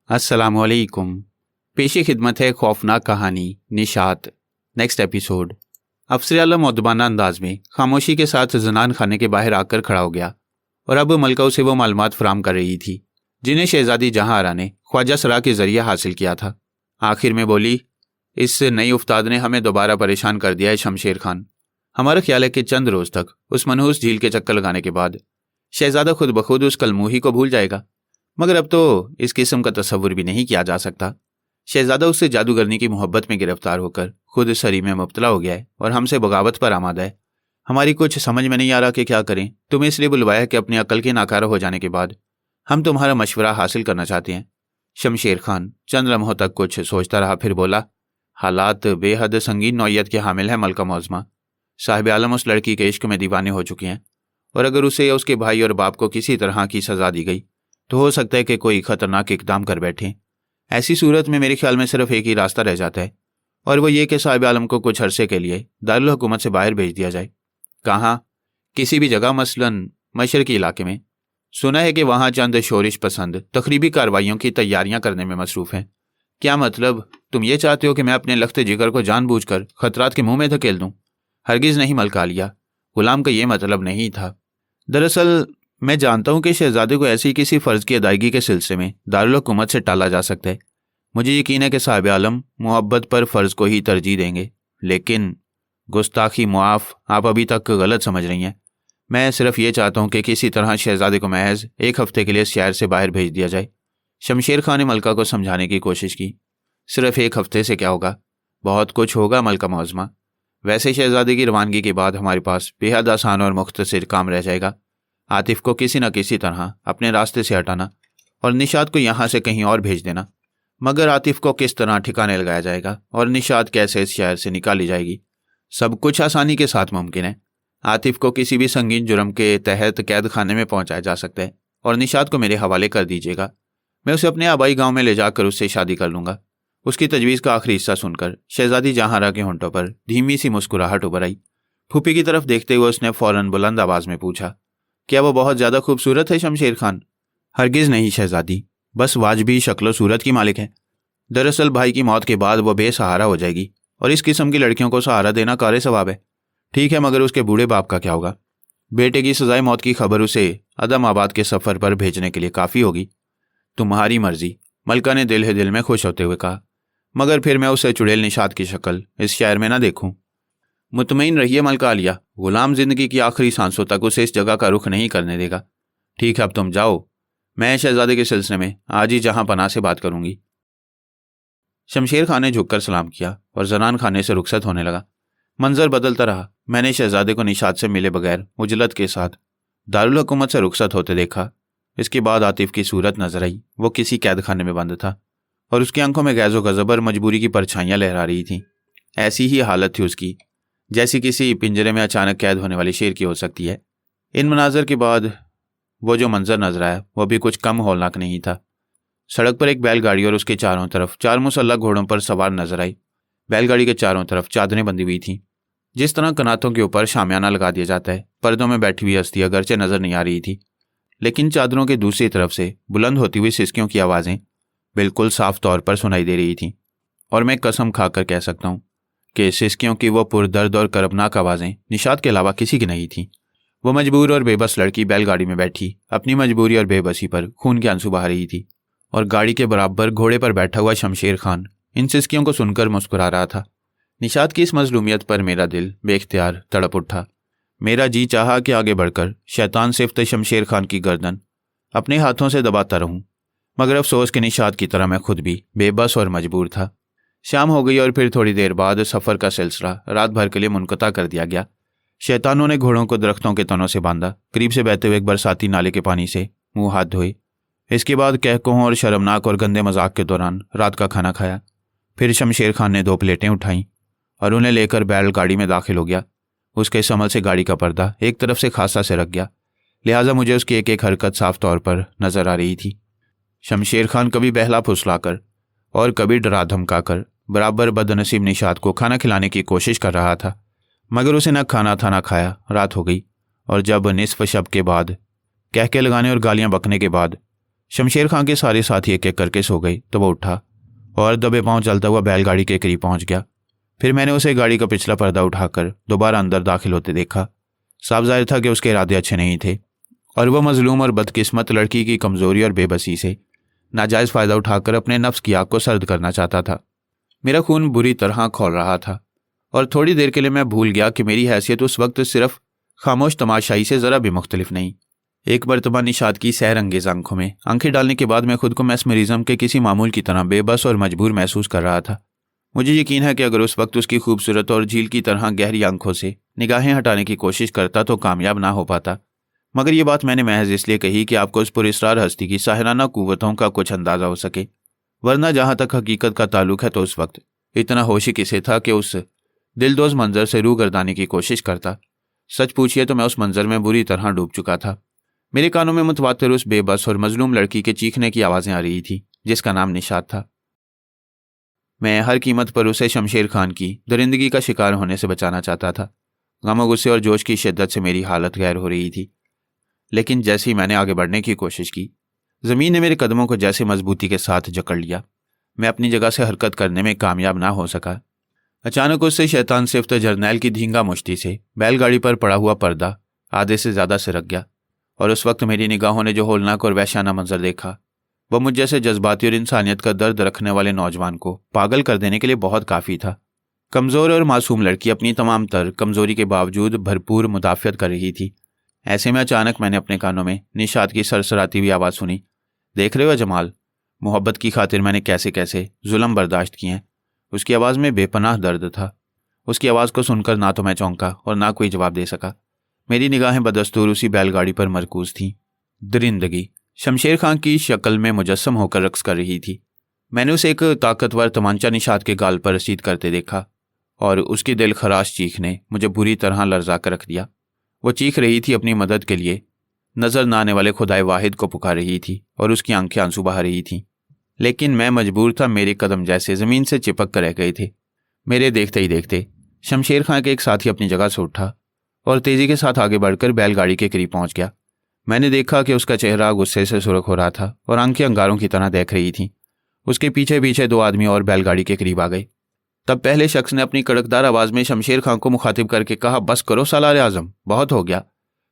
अस्सलामुअलैकुम। पेशी खिदमत है खौफनाक कहानी निशात। Next episode. अफसर आलम मुअद्दबाना अंदाज में खामोशी के साथ जनान खाने के बाहर आकर खड़ा हो गया और अब मलका उसे वो मालूमात फराम कर रही थी जिन्हें शहजादी जहां आरा ने ख्वाजा सरा के जरिए हासिल किया था। आखिर में बोली, इस नई उफ्ताद ने हमें दोबारा परेशान कर दिया है शमशेर खान। हमारा ख्याल है कि चंद रोज तक उस मनहूस झील के चक्कर लगाने के बाद शहजादा खुद ब खुद उस कलमूही को भूल जाएगा, मगर अब तो इस किस्म का तस्वुर भी नहीं किया जा सकता। शहजादा उससे जादूगरनी की मोहब्बत में गिरफ्तार होकर खुद सरी में मुब्तला हो गया है और हमसे बगावत पर आमादा है। हमारी कुछ समझ में नहीं आ रहा कि क्या करें। तुम्हें इसलिए बुलवाया कि अपनी अकल के नाकारा हो जाने के बाद हम तुम्हारा मशवरा हासिल करना चाहते हैं। शमशेर खान चंद लम्हों तक कुछ सोचता रहा, फिर बोला, हालात बेहद संगीन नौयत के हामिल हैं मलका मौज़मा। साहिब आलम उस लड़की के इश्क में दीवाने हो चुके हैं और अगर उसे या उसके भाई और बाप को किसी तरह की सजा दी गई तो हो सकता है कि कोई खतरनाक इकदाम कर बैठे। ऐसी सूरत में मेरे ख्याल में सिर्फ एक ही रास्ता रह जाता है और वो ये कि साहिब आलम को कुछ अरसे के लिए दारुल हुकूमत से बाहर भेज दिया जाए। कहाँ? किसी भी जगह, मसलन मशरकी इलाके में। सुना है कि वहाँ चंद शोरिश पसंद तकरीबी कार्रवाइयों की तैयारियां करने में मसरूफ़ हैं। क्या मतलब? तुम ये चाहते हो कि मैं अपने लख्त जिगर को जानबूझकर खतरात के मुंह में धकेल दूं? हरगिज़ नहीं मलका लिया, गुलाम का ये मतलब नहीं था। दरअसल मैं जानता हूं कि शहजादे को ऐसी किसी फ़र्ज़ की अदायगी के सिलसिले में दारुल हुकूमत से टाला जा सकता है। मुझे यकीन है कि साहिब आलम मोहब्बत पर फ़र्ज़ को ही तरजीह देंगे, लेकिन गुस्ताखी मुआफ़, आप अभी तक गलत समझ रही हैं। मैं सिर्फ ये चाहता हूं कि किसी तरह शहजादे को महज एक हफ्ते के लिए शहर से बाहर भेज दिया जाए। शमशेर खान ने मलका को समझाने की कोशिश की। सिर्फ एक हफ्ते से क्या होगा? बहुत कुछ होगा मलका मौज़मा। वैसे शहजादे की रवानगी के बाद हमारे पास बेहद आसान और मुख्तसर काम रह जाएगा। आतिफ को किसी न किसी तरह अपने रास्ते से हटाना और निशात को यहाँ से कहीं और भेज देना। मगर आतिफ को किस तरह ठिकाने लगाया जाएगा और निशात कैसे इस शहर से निकाली जाएगी? सब कुछ आसानी के साथ मुमकिन है। आतिफ को किसी भी संगीन जुर्म के तहत कैद खाने में पहुंचाया जा सकता है और निशात को मेरे हवाले कर दीजिएगा। मैं उसे अपने आबाई गाँव में ले जाकर उससे शादी कर लूँगा। उसकी तजवीज़ का आखिरी हिस्सा सुनकर शहजादी जहांरा के होंठों पर धीमी सी मुस्कुराहट उभर आई। फूफी की तरफ देखते हुए उसने फौरन बुलंद आवाज़ में पूछा, क्या वो बहुत ज़्यादा खूबसूरत है शमशेर खान? हरगिज़ नहीं शहजादी, बस वाजबी शक्ल सूरत की मालिक है। दरअसल भाई की मौत के बाद वो बेसहारा हो जाएगी और इस किस्म की लड़कियों को सहारा देना कार सवाब है। ठीक है, मगर उसके बूढ़े बाप का क्या होगा? बेटे की सजाए मौत की खबर उसे अदम आबाद के सफ़र पर भेजने के लिए काफ़ी होगी। तुम्हारी मर्जी, मलका ने दिल ही दिल में खुश होते हुए कहा, मगर फिर मैं उसे चुड़ैल निशात की शक्ल इस शहर में ना देखूं। मुतमईन रहिए मलका आलिया, गुलाम जिंदगी की आखिरी सांसों तक उसे इस जगह का रुख नहीं करने देगा। ठीक है, अब तुम जाओ, मैं शहजादे के सिलसिले में आज ही जहां पनाह से बात करूंगी। शमशेर खान ने झुककर सलाम किया और जनान खाने से रुखसत होने लगा। मंजर बदलता रहा। मैंने शहजादे को निशात से मिले बगैर उजलत के साथ दारुल हुकूमत से रुखसत होते देखा। इसके बाद आतिफ की सूरत नजर आई। वो किसी कैद खाने में बंद था और उसकी आंखों में गैज़ो गज़ब और मजबूरी की परछाइयाँ लहरा रही थीं। ऐसी ही हालत थी उसकी जैसी किसी पिंजरे में अचानक कैद होने वाली शेर की हो सकती है। इन मनाजर के बाद वो जो मंजर नजर आया वो भी कुछ कम हौलनाक नहीं था। सड़क पर एक बैलगाड़ी और उसके चारों तरफ 4 मुसल्लह घोड़ों पर सवार नजर आई। बैलगाड़ी के चारों तरफ चादरें बंधी हुई थीं। जिस तरह कनातों के ऊपर शामियाना लगा दिया जाता है, पर्दों में बैठी हुई हस्ती अगरचे नजर नहीं आ रही थी, लेकिन चादरों के दूसरी तरफ से बुलंद होती हुई सिसकियों की आवाज़ें बिल्कुल साफ तौर पर सुनाई दे रही थीं। और मैं कसम खाकर कह सकता हूँ कि सिसकियों की वो पुरदर्द और करबनाक आवाज़ें निशात के अलावा किसी की नहीं थीं। वो मजबूर और बेबस लड़की बैलगाड़ी में बैठी अपनी मजबूरी और बेबसी पर खून के आंसू बहा रही थी और गाड़ी के बराबर घोड़े पर बैठा हुआ शमशेर खान इन सिसकियों को सुनकर मुस्कुरा रहा था। निशात की इस मजलूमियत पर मेरा दिल बेख्तियार तड़प उठा। मेरा जी चाहा कि आगे बढ़कर शैतान सिफ्त शमशेर खान की गर्दन अपने हाथों से दबाता रहूं, मगर अफसोस के निशात की तरह मैं खुद भी बेबस और मजबूर था। शाम हो गई और फिर थोड़ी देर बाद सफ़र का सिलसिला रात भर के लिए मुनक़ता कर दिया गया। शैतानों ने घोड़ों को दरख्तों के तनों से बांधा, करीब से बहते हुए एक बरसाती नाले के पानी से मुंह हाथ धोए। इसके बाद कहकों और शर्मनाक और गंदे मजाक के दौरान रात का खाना खाया। फिर शमशेर खान ने 2 प्लेटें उठाईं और उन्हें लेकर बैलगाड़ी में दाखिल हो गया। उसके समल से गाड़ी का पर्दा एक तरफ से खासा से रख गया, लिहाजा मुझे उसकी एक एक हरकत साफ तौर पर नजर आ रही थी। शमशेर खान कभी बहला फुसलाकर और कभी डरा धमकाकर बराबर बदनसीब निशात को खाना खिलाने की कोशिश कर रहा था, मगर उसे न खाना था न खाया। रात हो गई और जब निसफ शब के बाद कहके लगाने और गालियां बकने के बाद शमशेर खां के सारे साथी एक एक करके सो गए तो वो उठा और दबे पांव चलता हुआ बैलगाड़ी के करीब पहुंच गया। फिर मैंने उसे गाड़ी का पिछला पर्दा उठाकर दोबारा अंदर दाखिल होते देखा। साफ जाहिर था कि उसके इरादे अच्छे नहीं थे और वह मजलूम और बदकिस्मत लड़की की कमजोरी और बेबसी से नाजायज़ फ़ायदा उठाकर अपने नफ्स की आग को सर्द करना चाहता था। मेरा खून बुरी तरह खौल रहा था और थोड़ी देर के लिए मैं भूल गया कि मेरी हैसियत उस वक्त सिर्फ खामोश तमाशाई से ज़रा भी मुख्तलिफ नहीं। एक मरतबा निशात की सैरंगेज आंखों में आंखें डालने के बाद मैं खुद को मैस्मरिज्म के किसी मामूल की तरह बेबस और मजबूर महसूस कर रहा था। मुझे यकीन है कि अगर उस वक्त उसकी खूबसूरत और झील की तरह गहरी आंखों से निगाहें हटाने की कोशिश करता तो कामयाब ना हो पाता। मगर ये बात मैंने महज इसलिए कही कि आपको उस पुरस्कार हस्ती की साहिराना कुव्वतों का कुछ अंदाज़ा हो सके, वरना जहाँ तक हकीकत का ताल्लुक है तो उस वक्त इतना होश ही किसे था कि उस दिलदोज मंजर से रूह गर्दाने की कोशिश करता। सच पूछिए तो मैं उस मंजर में बुरी तरह डूब चुका था। मेरे कानों में मुतवातिर उस बेबस और मजलूम लड़की के चीखने की आवाज़ें आ रही थी जिसका नाम निशात था। मैं हर कीमत पर उसे शमशेर खान की दरिंदगी का शिकार होने से बचाना चाहता था। गम, गुस्से और जोश की शिद्दत से मेरी हालत गैर हो रही थी। लेकिन जैसे ही मैंने आगे बढ़ने की कोशिश की, ज़मीन ने मेरे कदमों को जैसे मजबूती के साथ जकड़ लिया। मैं अपनी जगह से हरकत करने में कामयाब ना हो सका। अचानक उससे शैतान सिफ्त जर्नैल की धींगा मुश्ती से बैलगाड़ी पर पड़ा हुआ पर्दा आधे से ज़्यादा सिरक गया और उस वक्त मेरी निगाहों ने जो होलनाक और वहशाना मंजर देखा वह मुझ जैसे जज्बाती और इंसानियत का दर्द रखने वाले नौजवान को पागल कर देने के लिए बहुत काफ़ी था। कमज़ोर और मासूम लड़की अपनी तमाम तर कमज़ोरी के बावजूद भरपूर मुदाफ़ियत कर रही थी। ऐसे में अचानक मैंने अपने कानों में निशात की सरसराती हुई आवाज़ सुनी। देख रहे हो जमाल, मोहब्बत की खातिर मैंने कैसे कैसे जुल्म बर्दाश्त किए हैं। उसकी आवाज़ में बेपनाह दर्द था। उसकी आवाज़ को सुनकर ना तो मैं चौंका और ना कोई जवाब दे सका। मेरी निगाहें बदस्तूर उसी बैलगाड़ी पर मरकूज थीं। दरिंदगी शमशेर खां की शक्ल में मुजस्सम होकर रक्स कर रही थी। मैंने उसे एक ताकतवर तमांचा निशात के गाल पर रसीद करते देखा और उसकी दिल खराश चीख ने मुझे बुरी तरह लर्जा कर रख दिया। वो चीख रही थी, अपनी मदद के लिए नज़र न आने वाले खुदाए वाहिद को पुकार रही थी और उसकी आंखें आंसू बहा रही थीं। लेकिन मैं मजबूर था। मेरे कदम जैसे ज़मीन से चिपक कर रह गए थे। मेरे देखते ही देखते शमशेर खां के एक साथी अपनी जगह से उठा और तेज़ी के साथ आगे बढ़कर बैलगाड़ी के करीब पहुंच गया। मैंने देखा कि उसका चेहरा गुस्से से सुर्ख हो रहा था और आंखें अंगारों की तरह देख रही थीं। उसके पीछे पीछे दो आदमी और बैलगाड़ी के करीब आ गए। तब पहले शख्स ने अपनी कड़कदार आवाज़ में शमशेर खां को मुखातिब करके कहा, बस करो सालार आज़म, बहुत हो गया,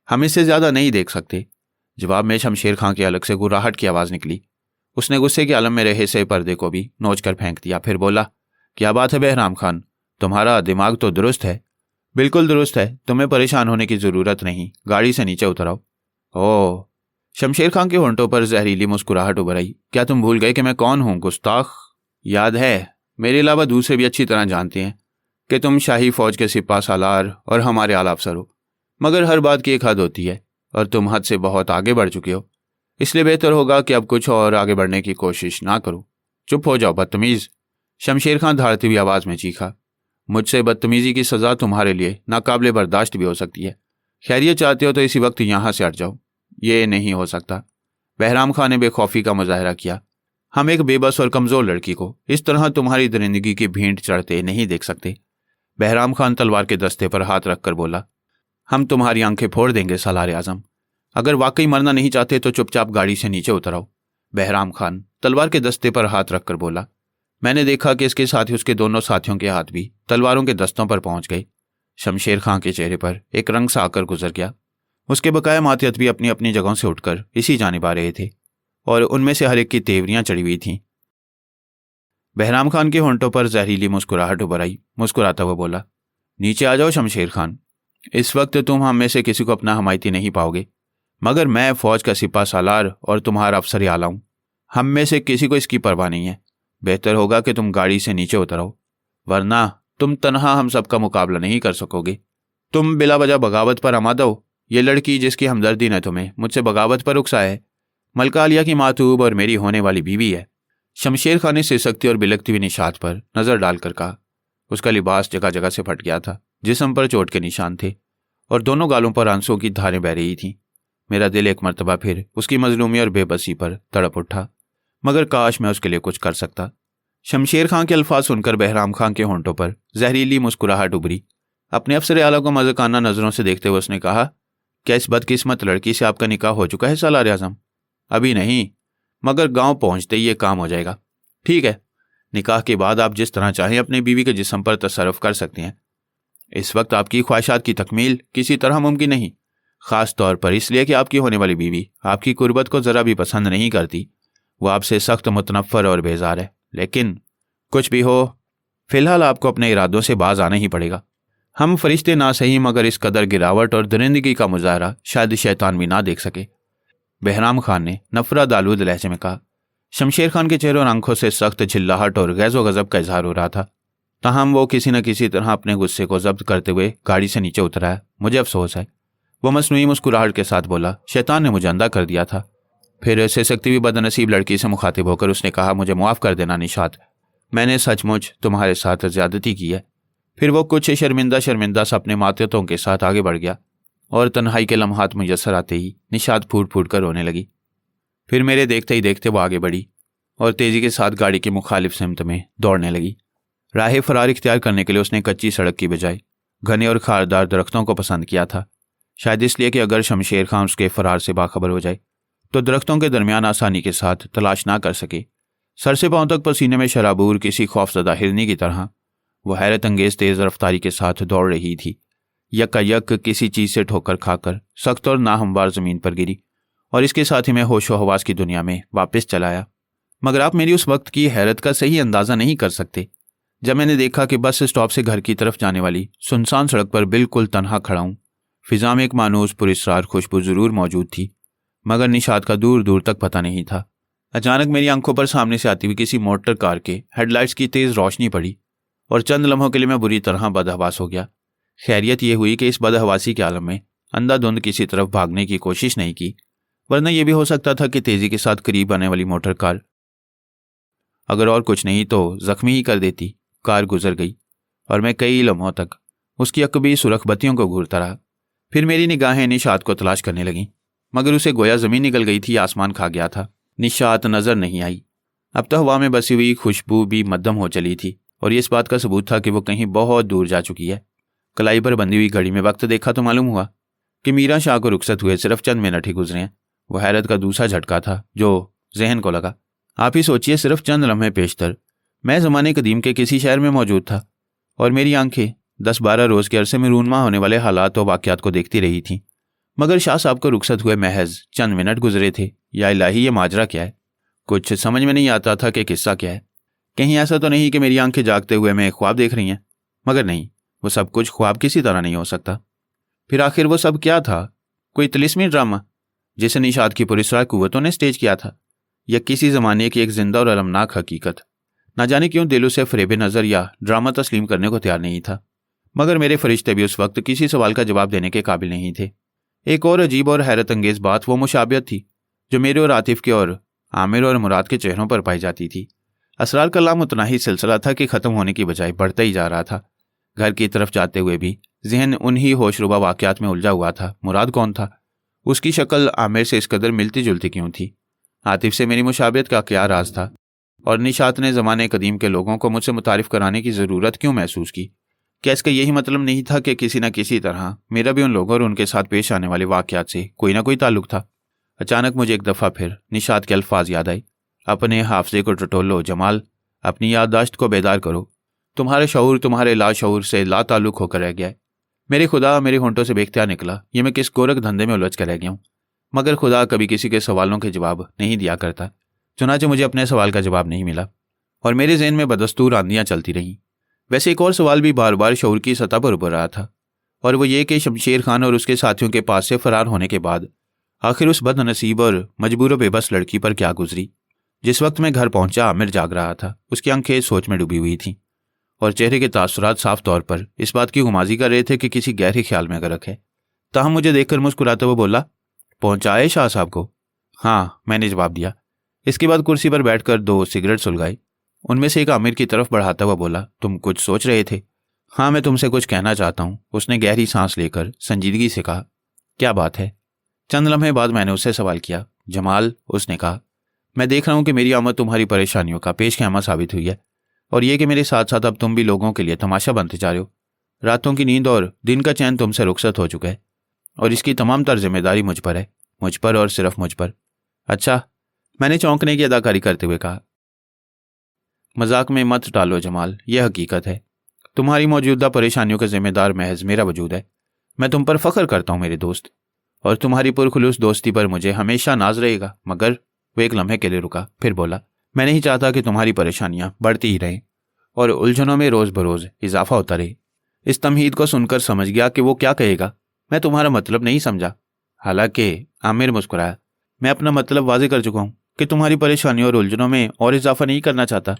हम इससे ज़्यादा नहीं देख सकते। जवाब में शमशेर खां के अलग से गुर्राहट की आवाज़ निकली। उसने गुस्से के आलम में रहे से पर्दे को भी नोच कर फेंक दिया। फिर बोला, क्या बात है बहराम खान, तुम्हारा दिमाग तो दुरुस्त है। बिल्कुल दुरुस्त है, तुम्हें परेशान होने की ज़रूरत नहीं, गाड़ी से नीचे उतराओ। ओह, शमशेर खां के होंठों पर जहरीली मुस्कुराहट उभर आई। क्या तुम भूल गए कि मैं कौन हूँ, गुस्ताख? याद है, मेरे अलावा दूसरे भी अच्छी तरह जानते हैं कि तुम शाही फौज के सिपा सालार और हमारे आला अफसर हो। मगर हर बात की एक हद होती है और तुम हद से बहुत आगे बढ़ चुके हो। इसलिए बेहतर होगा कि अब कुछ और आगे बढ़ने की कोशिश ना करो। चुप हो जाओ बदतमीज़, शमशेर खां धारती हुई आवाज़ में चीखा। मुझसे बदतमीज़ी की सज़ा तुम्हारे लिए नाकाबिले बर्दाश्त भी हो सकती है। खैरियत चाहते हो तो इसी वक्त यहाँ से हट जाओ। ये नहीं हो सकता। बहराम खां ने बेखौफी का मुजाहरा किया। हम एक बेबस और कमज़ोर लड़की को इस तरह तुम्हारी दरिंदगी की भींट चढ़ते नहीं देख सकते। बहराम खान तलवार के दस्ते पर हाथ रखकर बोला, हम तुम्हारी आंखें फोड़ देंगे सालार आज़म। अगर वाकई मरना नहीं चाहते तो चुपचाप गाड़ी से नीचे उतराओ। बहराम खान तलवार के दस्ते पर हाथ रखकर बोला। मैंने देखा कि इसके साथ ही उसके दोनों साथियों के हाथ भी तलवारों के दस्तों पर पहुंच गए। शमशेर खां के चेहरे पर एक रंग सा आकर गुजर गया। उसके बकाया मातियत भी अपनी अपनी जगहों से उठकर इसी जानिब आ रहे थे और उनमें से हर एक की तेवरियां चढ़ी हुई थीं। बहराम खान के होंठों पर जहरीली मुस्कुराहट उभर आई। मुस्कुराता हुआ बोला, नीचे आ जाओ शमशेर खान। इस वक्त तुम हम में से किसी को अपना हमायती नहीं पाओगे, मगर मैं फौज का सिपा सालार और तुम्हारा अफसर आला हूं। हम में से किसी को इसकी परवाह नहीं है। बेहतर होगा कि तुम गाड़ी से नीचे उतरो, वरना तुम तनहा हम सबका मुकाबला नहीं कर सकोगे। तुम बिला वजह बगावत पर आमादा हो। ये लड़की जिसकी हमदर्दी ने तुम्हें मुझसे बगावत पर उकसा है, मलका आलिया की मातूब और मेरी होने वाली बीवी है। शमशेर खान ने सिसकती और बिलकती हुई निशात पर नजर डालकर कहा। उसका लिबास जगह जगह से फट गया था, जिस्म पर चोट के निशान थे और दोनों गालों पर आंसुओं की धारें बह रही थीं। मेरा दिल एक मर्तबा फिर उसकी मजलूमी और बेबसी पर तड़प उठा, मगर काश मैं उसके लिए कुछ कर सकता। शमशेर खां के अल्फाज सुनकर बहराम खां के होंठों पर जहरीली मुस्कुराहट उभरी। अपने अफसर आला को मज़काना नज़रों से देखते हुए उसने कहा, क्या इस बदकिस्मत लड़की से आपका निकाह हो चुका है सालार आज़म? अभी नहीं, मगर गांव पहुंचते ही ये काम हो जाएगा। ठीक है, निकाह के बाद आप जिस तरह चाहें अपनी बीवी के जिस्म पर तसर्रुफ कर सकती हैं। इस वक्त आपकी ख्वाहिशात की तकमील किसी तरह मुमकिन नहीं, ख़ास तौर पर इसलिए कि आपकी होने वाली बीवी आपकी कुर्बत को ज़रा भी पसंद नहीं करती। वो आपसे सख्त मुतनफ़र और बेजार है। लेकिन कुछ भी हो, फ़िलहाल आपको अपने इरादों से बाज आना ही पड़ेगा। हम फरिश्ते ना सही मगर इस कदर गिरावट और दरिंदगी का मुजाहरा शायद शैतान भी ना देख सके। बहराम खान ने नफरत आलूद लहजे में कहा। शमशेर खान के चेहरे और आंखों से सख्त चिल्लाहट और गैज़ो गज़ब का इजहार हो रहा था। ताहम वो किसी न किसी तरह अपने गुस्से को जब्त करते हुए गाड़ी से नीचे उतरा है। मुझे अफसोस है, वो मसनूई मुस्कुराहट के साथ बोला। शैतान ने मुझे अंधा कर दिया था। फिर सिसकती हुई बदनसीब लड़की से मुखातिब होकर उसने कहा, मुझे मुआफ़ कर देना निशात, मैंने सचमुच तुम्हारे साथ ज़्यादती की है। फिर वो कुछ शर्मिंदा शर्मिंदा सा अपने मातहतों के साथ आगे बढ़ गया और तन्हाई के लम्हात मुयस्सर आते ही निशात फूट फूट कर रोने लगी। फिर मेरे देखते ही देखते वो आगे बढ़ी और तेज़ी के साथ गाड़ी की मुखालिफ सिमत में दौड़ने लगी। राह फरार इख्तियार करने के लिए उसने कच्ची सड़क की बजाय घने और खारदार दरख्तों को पसंद किया था। शायद इसलिए कि अगर शमशेर खान उसके फरार से बाखबर हो जाए तो दरख्तों के दरमियान आसानी के साथ तलाश ना कर सके। सर से पांव तक पसीने में शराबूर किसी खौफजदा हिरनी की तरह वो हैरत अंगेज तेज़ रफ्तारी के साथ दौड़ रही थी। यक किसी चीज़ से ठोकर खाकर सख्त और नाहमवार ज़मीन पर गिरी और इसके साथ ही मैं होशो हवास की दुनिया में वापस चलाया। मगर आप मेरी उस वक्त की हैरत का सही अंदाज़ा नहीं कर सकते जब मैंने देखा कि बस स्टॉप से घर की तरफ जाने वाली सुनसान सड़क पर बिल्कुल तन्हा खड़ा हूँ। फिजा में एक मानूस पुरस्रार खुशबू ज़रूर मौजूद थी मगर निशात का दूर दूर तक पता नहीं था। अचानक मेरी आंखों पर सामने से आती हुई किसी मोटर कार के हेडलाइट्स की तेज़ रोशनी पड़ी और चंद लम्हों के लिए मैं बुरी तरह बदहवास हो गया। खैरियत यह हुई कि इस बदहवासी के आलम में अंधाधुंध किसी तरफ भागने की कोशिश नहीं की, वरना यह भी हो सकता था कि तेज़ी के साथ करीब आने वाली मोटर कार अगर और कुछ नहीं तो जख्मी ही कर देती। कार गुजर गई और मैं कई लम्हों तक उसकी अकबी सुरख बत्तियों को घूरता रहा। फिर मेरी निगाहें निशात को तलाश करने लगीं मगर उसे गोया ज़मीन निकल गई थी, आसमान खा गया था। निशात नज़र नहीं आई। अब तो हवा में बसी हुई खुशबू भी मध्यम हो चली थी और ये इस बात का सबूत था कि वो कहीं बहुत दूर जा चुकी है। कलाई पर बंधी हुई घड़ी में वक्त देखा तो मालूम हुआ कि मीरा शाह को रुखसत हुए सिर्फ चंद मिनट ही गुजरे हैं। वो हैरत का दूसरा झटका था जो जहन को लगा। आप ही सोचिए, सिर्फ चंद लम्हे पेशतर मैं ज़माने कदीम के किसी शहर में मौजूद था और मेरी आंखें 10-12 रोज़ के अरसे में रूनमा होने वाले हालात और वाक़यात को देखती रही थीं। मगर शाह साहब को रुखसत हुए महज चंद मिनट गुजरे थे। या इलाही, ये माजरा क्या है? कुछ समझ में नहीं आता था कि किस्सा क्या है। कहीं ऐसा तो नहीं कि मेरी आंखें जागते हुए मैं ख्वाब देख रही हैं? मगर नहीं, वो सब कुछ ख्वाब किसी तरह नहीं हो सकता। फिर आखिर वो सब क्या था? कोई तिलिस्मी ड्रामा जिसे निशात की पुरस्रार कुव्वतों ने स्टेज किया था, या किसी ज़माने की एक जिंदा और अलमनाक हकीकत? ना जाने क्यों दिल उसे फ़रेब नज़र या ड्रामा तस्लीम करने को तैयार नहीं था। मगर मेरे फरिश्ते भी उस वक्त किसी सवाल का जवाब देने के काबिल नहीं थे। एक और अजीब और हैरत अंगेज़ बात वो मुशाबियत थी जो मेरे और आतिफ के और आमिर और मुराद के चेहरों पर पाई जाती थी। असरार का लामुतनाही सिलसिला था कि ख़त्म होने की बजाय बढ़ता ही जा रहा था। घर की तरफ जाते हुए भी जहन उन्हीं होशरुबा वाक़यात में उलझा हुआ था। मुराद कौन था? उसकी शक्ल आमिर से इस कदर मिलती जुलती क्यों थी? आतिफ से मेरी मुशाबियत का क्या राज था? और निशात ने ज़माने कदीम के लोगों को मुझसे मुतारिफ़ कराने की ज़रूरत क्यों महसूस की? क्या इसका यही मतलब नहीं था कि किसी न किसी तरह मेरा भी उन लोगों और उनके साथ पेश आने वाले वाक़यात से कोई ना कोई ताल्लुक़ था? अचानक मुझे एक दफ़ा फिर निशात के अल्फाज याद आए। अपने हाफ़ज़े को टटोलो जमाल, अपनी याददाश्त को बेदार करो। तुम्हारे शऊर तुम्हारे लाशऊर से ला ताल्लुक़ होकर रह गया है। मेरे खुदा, मेरे होंठों से बेख्तियार निकला, ये मैं किस गोरख धंधे में उलझ कर रह गया हूँ। मगर खुदा कभी किसी के सवालों के जवाब नहीं दिया करता। चुनाचे मुझे अपने सवाल का जवाब नहीं मिला और मेरे जहन में बदस्तूर आंधियाँ चलती रहीं। वैसे एक और सवाल भी बार बार शऊर की सतह पर उभर रहा था और वो ये कि शमशेर खान और उसके साथियों के पास से फरार होने के बाद आखिर उस बदनसीब और मजबूर बेबस लड़की पर क्या गुजरी? जिस वक्त मैं घर पहुंचा आमिर जाग रहा था। उसकी आंखें सोच में डूबी हुई थीं और चेहरे के तासुरात साफ तौर पर इस बात की गुमाजी कर रहे थे कि किसी गहरे ख्याल में गर्क है। ताहम मुझे देखकर मुस्कुराते हुए बोला, पहुंचाए शाह साहब को? हाँ, मैंने जवाब दिया। इसके बाद कुर्सी पर बैठकर 2 सिगरेट सुलगाई। उनमें से एक आमिर की तरफ बढ़ाता हुआ बोला, तुम कुछ सोच रहे थे? हाँ, मैं तुमसे कुछ कहना चाहता हूँ, उसने गहरी सांस लेकर संजीदगी से कहा। क्या बात है? चंद लम्हे बाद मैंने उससे सवाल किया। जमाल, उसने कहा, मैं देख रहा हूँ कि मेरी आमद तुम्हारी परेशानियों का पेशखेमा साबित हुई है और ये कि मेरे साथ साथ अब तुम भी लोगों के लिए तमाशा बनते जा रहे हो। रातों की नींद और दिन का चैन तुमसे रुखसत हो चुका है और इसकी तमाम तर जिम्मेदारी मुझ पर है, मुझ पर और सिर्फ मुझ पर। अच्छा, मैंने चौंकने की अदाकारी करते हुए कहा। मजाक में मत डालो जमाल, यह हकीकत है। तुम्हारी मौजूदा परेशानियों का जिम्मेदार महज मेरा वजूद है। मैं तुम पर फख्र करता हूँ मेरे दोस्त, और तुम्हारी पुरखुलूस दोस्ती पर मुझे हमेशा नाज रहेगा। मगर वो एक लम्हे के लिए रुका, फिर बोला, मैं नहीं चाहता कि तुम्हारी परेशानियां बढ़ती ही रहें और उलझनों में रोज बरोज इजाफा होता रहे। इस तमहीद को सुनकर समझ गया कि वो क्या कहेगा। मैं तुम्हारा मतलब नहीं समझा। हालांकि आमिर मुस्कुराया। मैं अपना मतलब वाजे कर चुका हूं कि तुम्हारी परेशानियों और उलझनों में और इजाफा नहीं करना चाहता।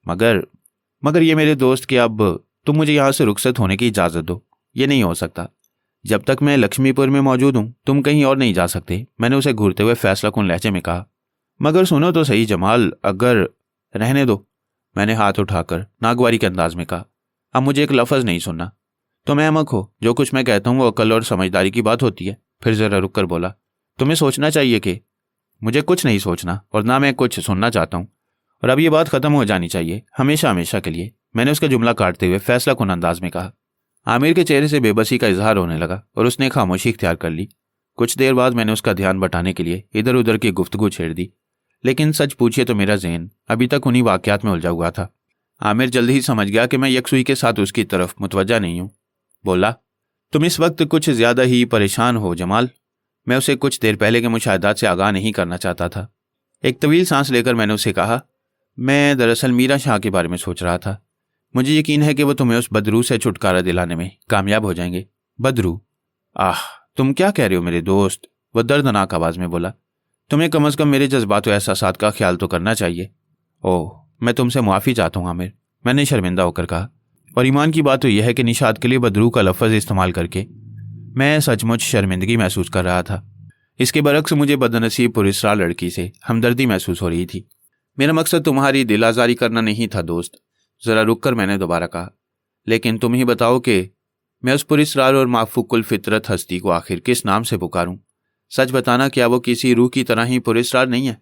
मगर ये मेरे दोस्त कि अब तुम मुझे यहां से रुखसत होने की इजाजत दो। ये नहीं हो सकता। जब तक मैं लक्ष्मीपुर में मौजूद हूं तुम कहीं और नहीं जा सकते, मैंने उसे घूरते हुए फैसला कुन लहजे में कहा। मगर सुनो तो सही जमाल, अगर रहने दो, मैंने हाथ उठाकर नागवारी के अंदाज में कहा। अब मुझे एक लफ्ज नहीं सुनना। तुम अहमक हो। जो कुछ मैं कहता हूँ वो अकल और समझदारी की बात होती है। फिर जरा रुक कर बोला, तुम्हें सोचना चाहिए कि मुझे कुछ नहीं सोचना और ना मैं कुछ सुनना चाहता हूँ, और अब ये बात खत्म हो जानी चाहिए, हमेशा हमेशा के लिए, मैंने उसका जुमला काटते हुए फैसला कुन अंदाज में कहा। आमिर के चेहरे से बेबसी का इजहार होने लगा और उसने खामोशी इख्तियार कर ली। कुछ देर बाद मैंने उसका ध्यान बटाने के लिए इधर उधर की गुफ्तगू छेड़ दी, लेकिन सच पूछिए तो मेरा ज़हन अभी तक उन्हीं वाकयात में उलझा हुआ था। आमिर जल्दी ही समझ गया कि मैं यकसुई के साथ उसकी तरफ मुतवज्जा नहीं हूँ। बोला, तुम इस वक्त कुछ ज्यादा ही परेशान हो जमाल। मैं उसे कुछ देर पहले के मुशाहिदात से आगाह नहीं करना चाहता था। एक तवील सांस लेकर मैंने उसे कहा, मैं दरअसल मीरा शाह के बारे में सोच रहा था। मुझे यकीन है कि वो तुम्हें उस बदरू से छुटकारा दिलाने में कामयाब हो जाएंगे। बदरू? आह, तुम क्या कह रहे हो मेरे दोस्त? वह दर्दनाक आवाज में बोला। तुम्हें कम अज कम मेरे जज्बात और एहसासात का ख्याल तो करना चाहिए। ओह, मैं तुमसे मुआफ़ी चाहता हूँ आमिर, मैंने शर्मिंदा होकर कहा। और ईमान की बात तो यह है कि निशात के लिए बदरू का लफ्ज़ इस्तेमाल करके मैं सचमुच शर्मिंदगी महसूस कर रहा था। इसके बरक्स मुझे बदनसीब पुरस्कार लड़की से हमदर्दी महसूस हो रही थी। मेरा मकसद तुम्हारी दिल आज़ारी करना नहीं था दोस्त। ज़रा रुक कर मैंने दोबारा कहा, लेकिन तुम ही बताओ कि मैं उस पुरस्कार और माफूकुल फितरत हस्ती को आखिर किस नाम से पुकारूं? सच बताना, क्या वो किसी रूह की तरह ही पुरस्कार नहीं है?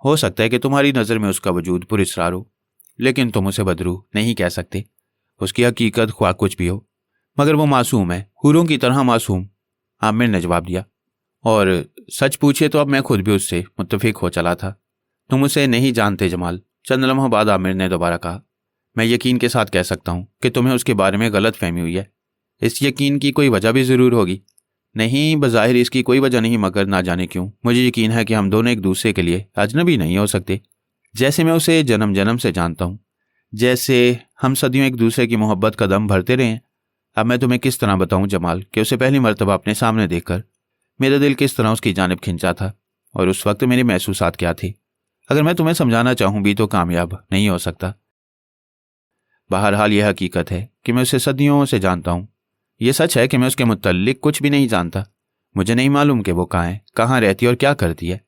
हो सकता है कि तुम्हारी नज़र में उसका वजूद पुरस्कार हो, लेकिन तुम उसे बदरू नहीं कह सकते। उसकी हकीकत ख्वाह कुछ भी हो, मगर वो मासूम है, हूरों की तरह मासूम, आमिर ने जवाब दिया। और सच पूछे तो अब मैं खुद भी उससे मुत्तफिक हो चला था। तुम उसे नहीं जानते जमाल, चंद लम्हों बाद आमिर ने दोबारा कहा। मैं यकीन के साथ कह सकता हूँ कि तुम्हें उसके बारे में गलत फहमी हुई है। इस यकीन की कोई वजह भी ज़रूर होगी। नहीं, बज़ाहिर इसकी कोई वजह नहीं, मगर ना जाने क्यों मुझे यकीन है कि हम दोनों एक दूसरे के लिए अजनबी नहीं हो सकते। जैसे मैं उसे जन्म जन्म से जानता हूँ, जैसे हम सदियों एक दूसरे की मोहब्बत का दम भरते रहे हैं। अब मैं तुम्हें किस तरह बताऊं जमाल कि उसे पहली मर्तबा अपने सामने देखकर मेरा दिल किस तरह उसकी जानिब खिंचा था, और उस वक्त मेरे महसूसात क्या थे। अगर मैं तुम्हें समझाना चाहूँ भी तो कामयाब नहीं हो सकता। बहरहाल यह हकीकत है कि मैं उसे सदियों से जानता हूँ। यह सच है कि मैं उसके मुतल्लिक कुछ भी नहीं जानता। मुझे नहीं मालूम कि वो कहाँ है, कहाँ रहती है और क्या करती है,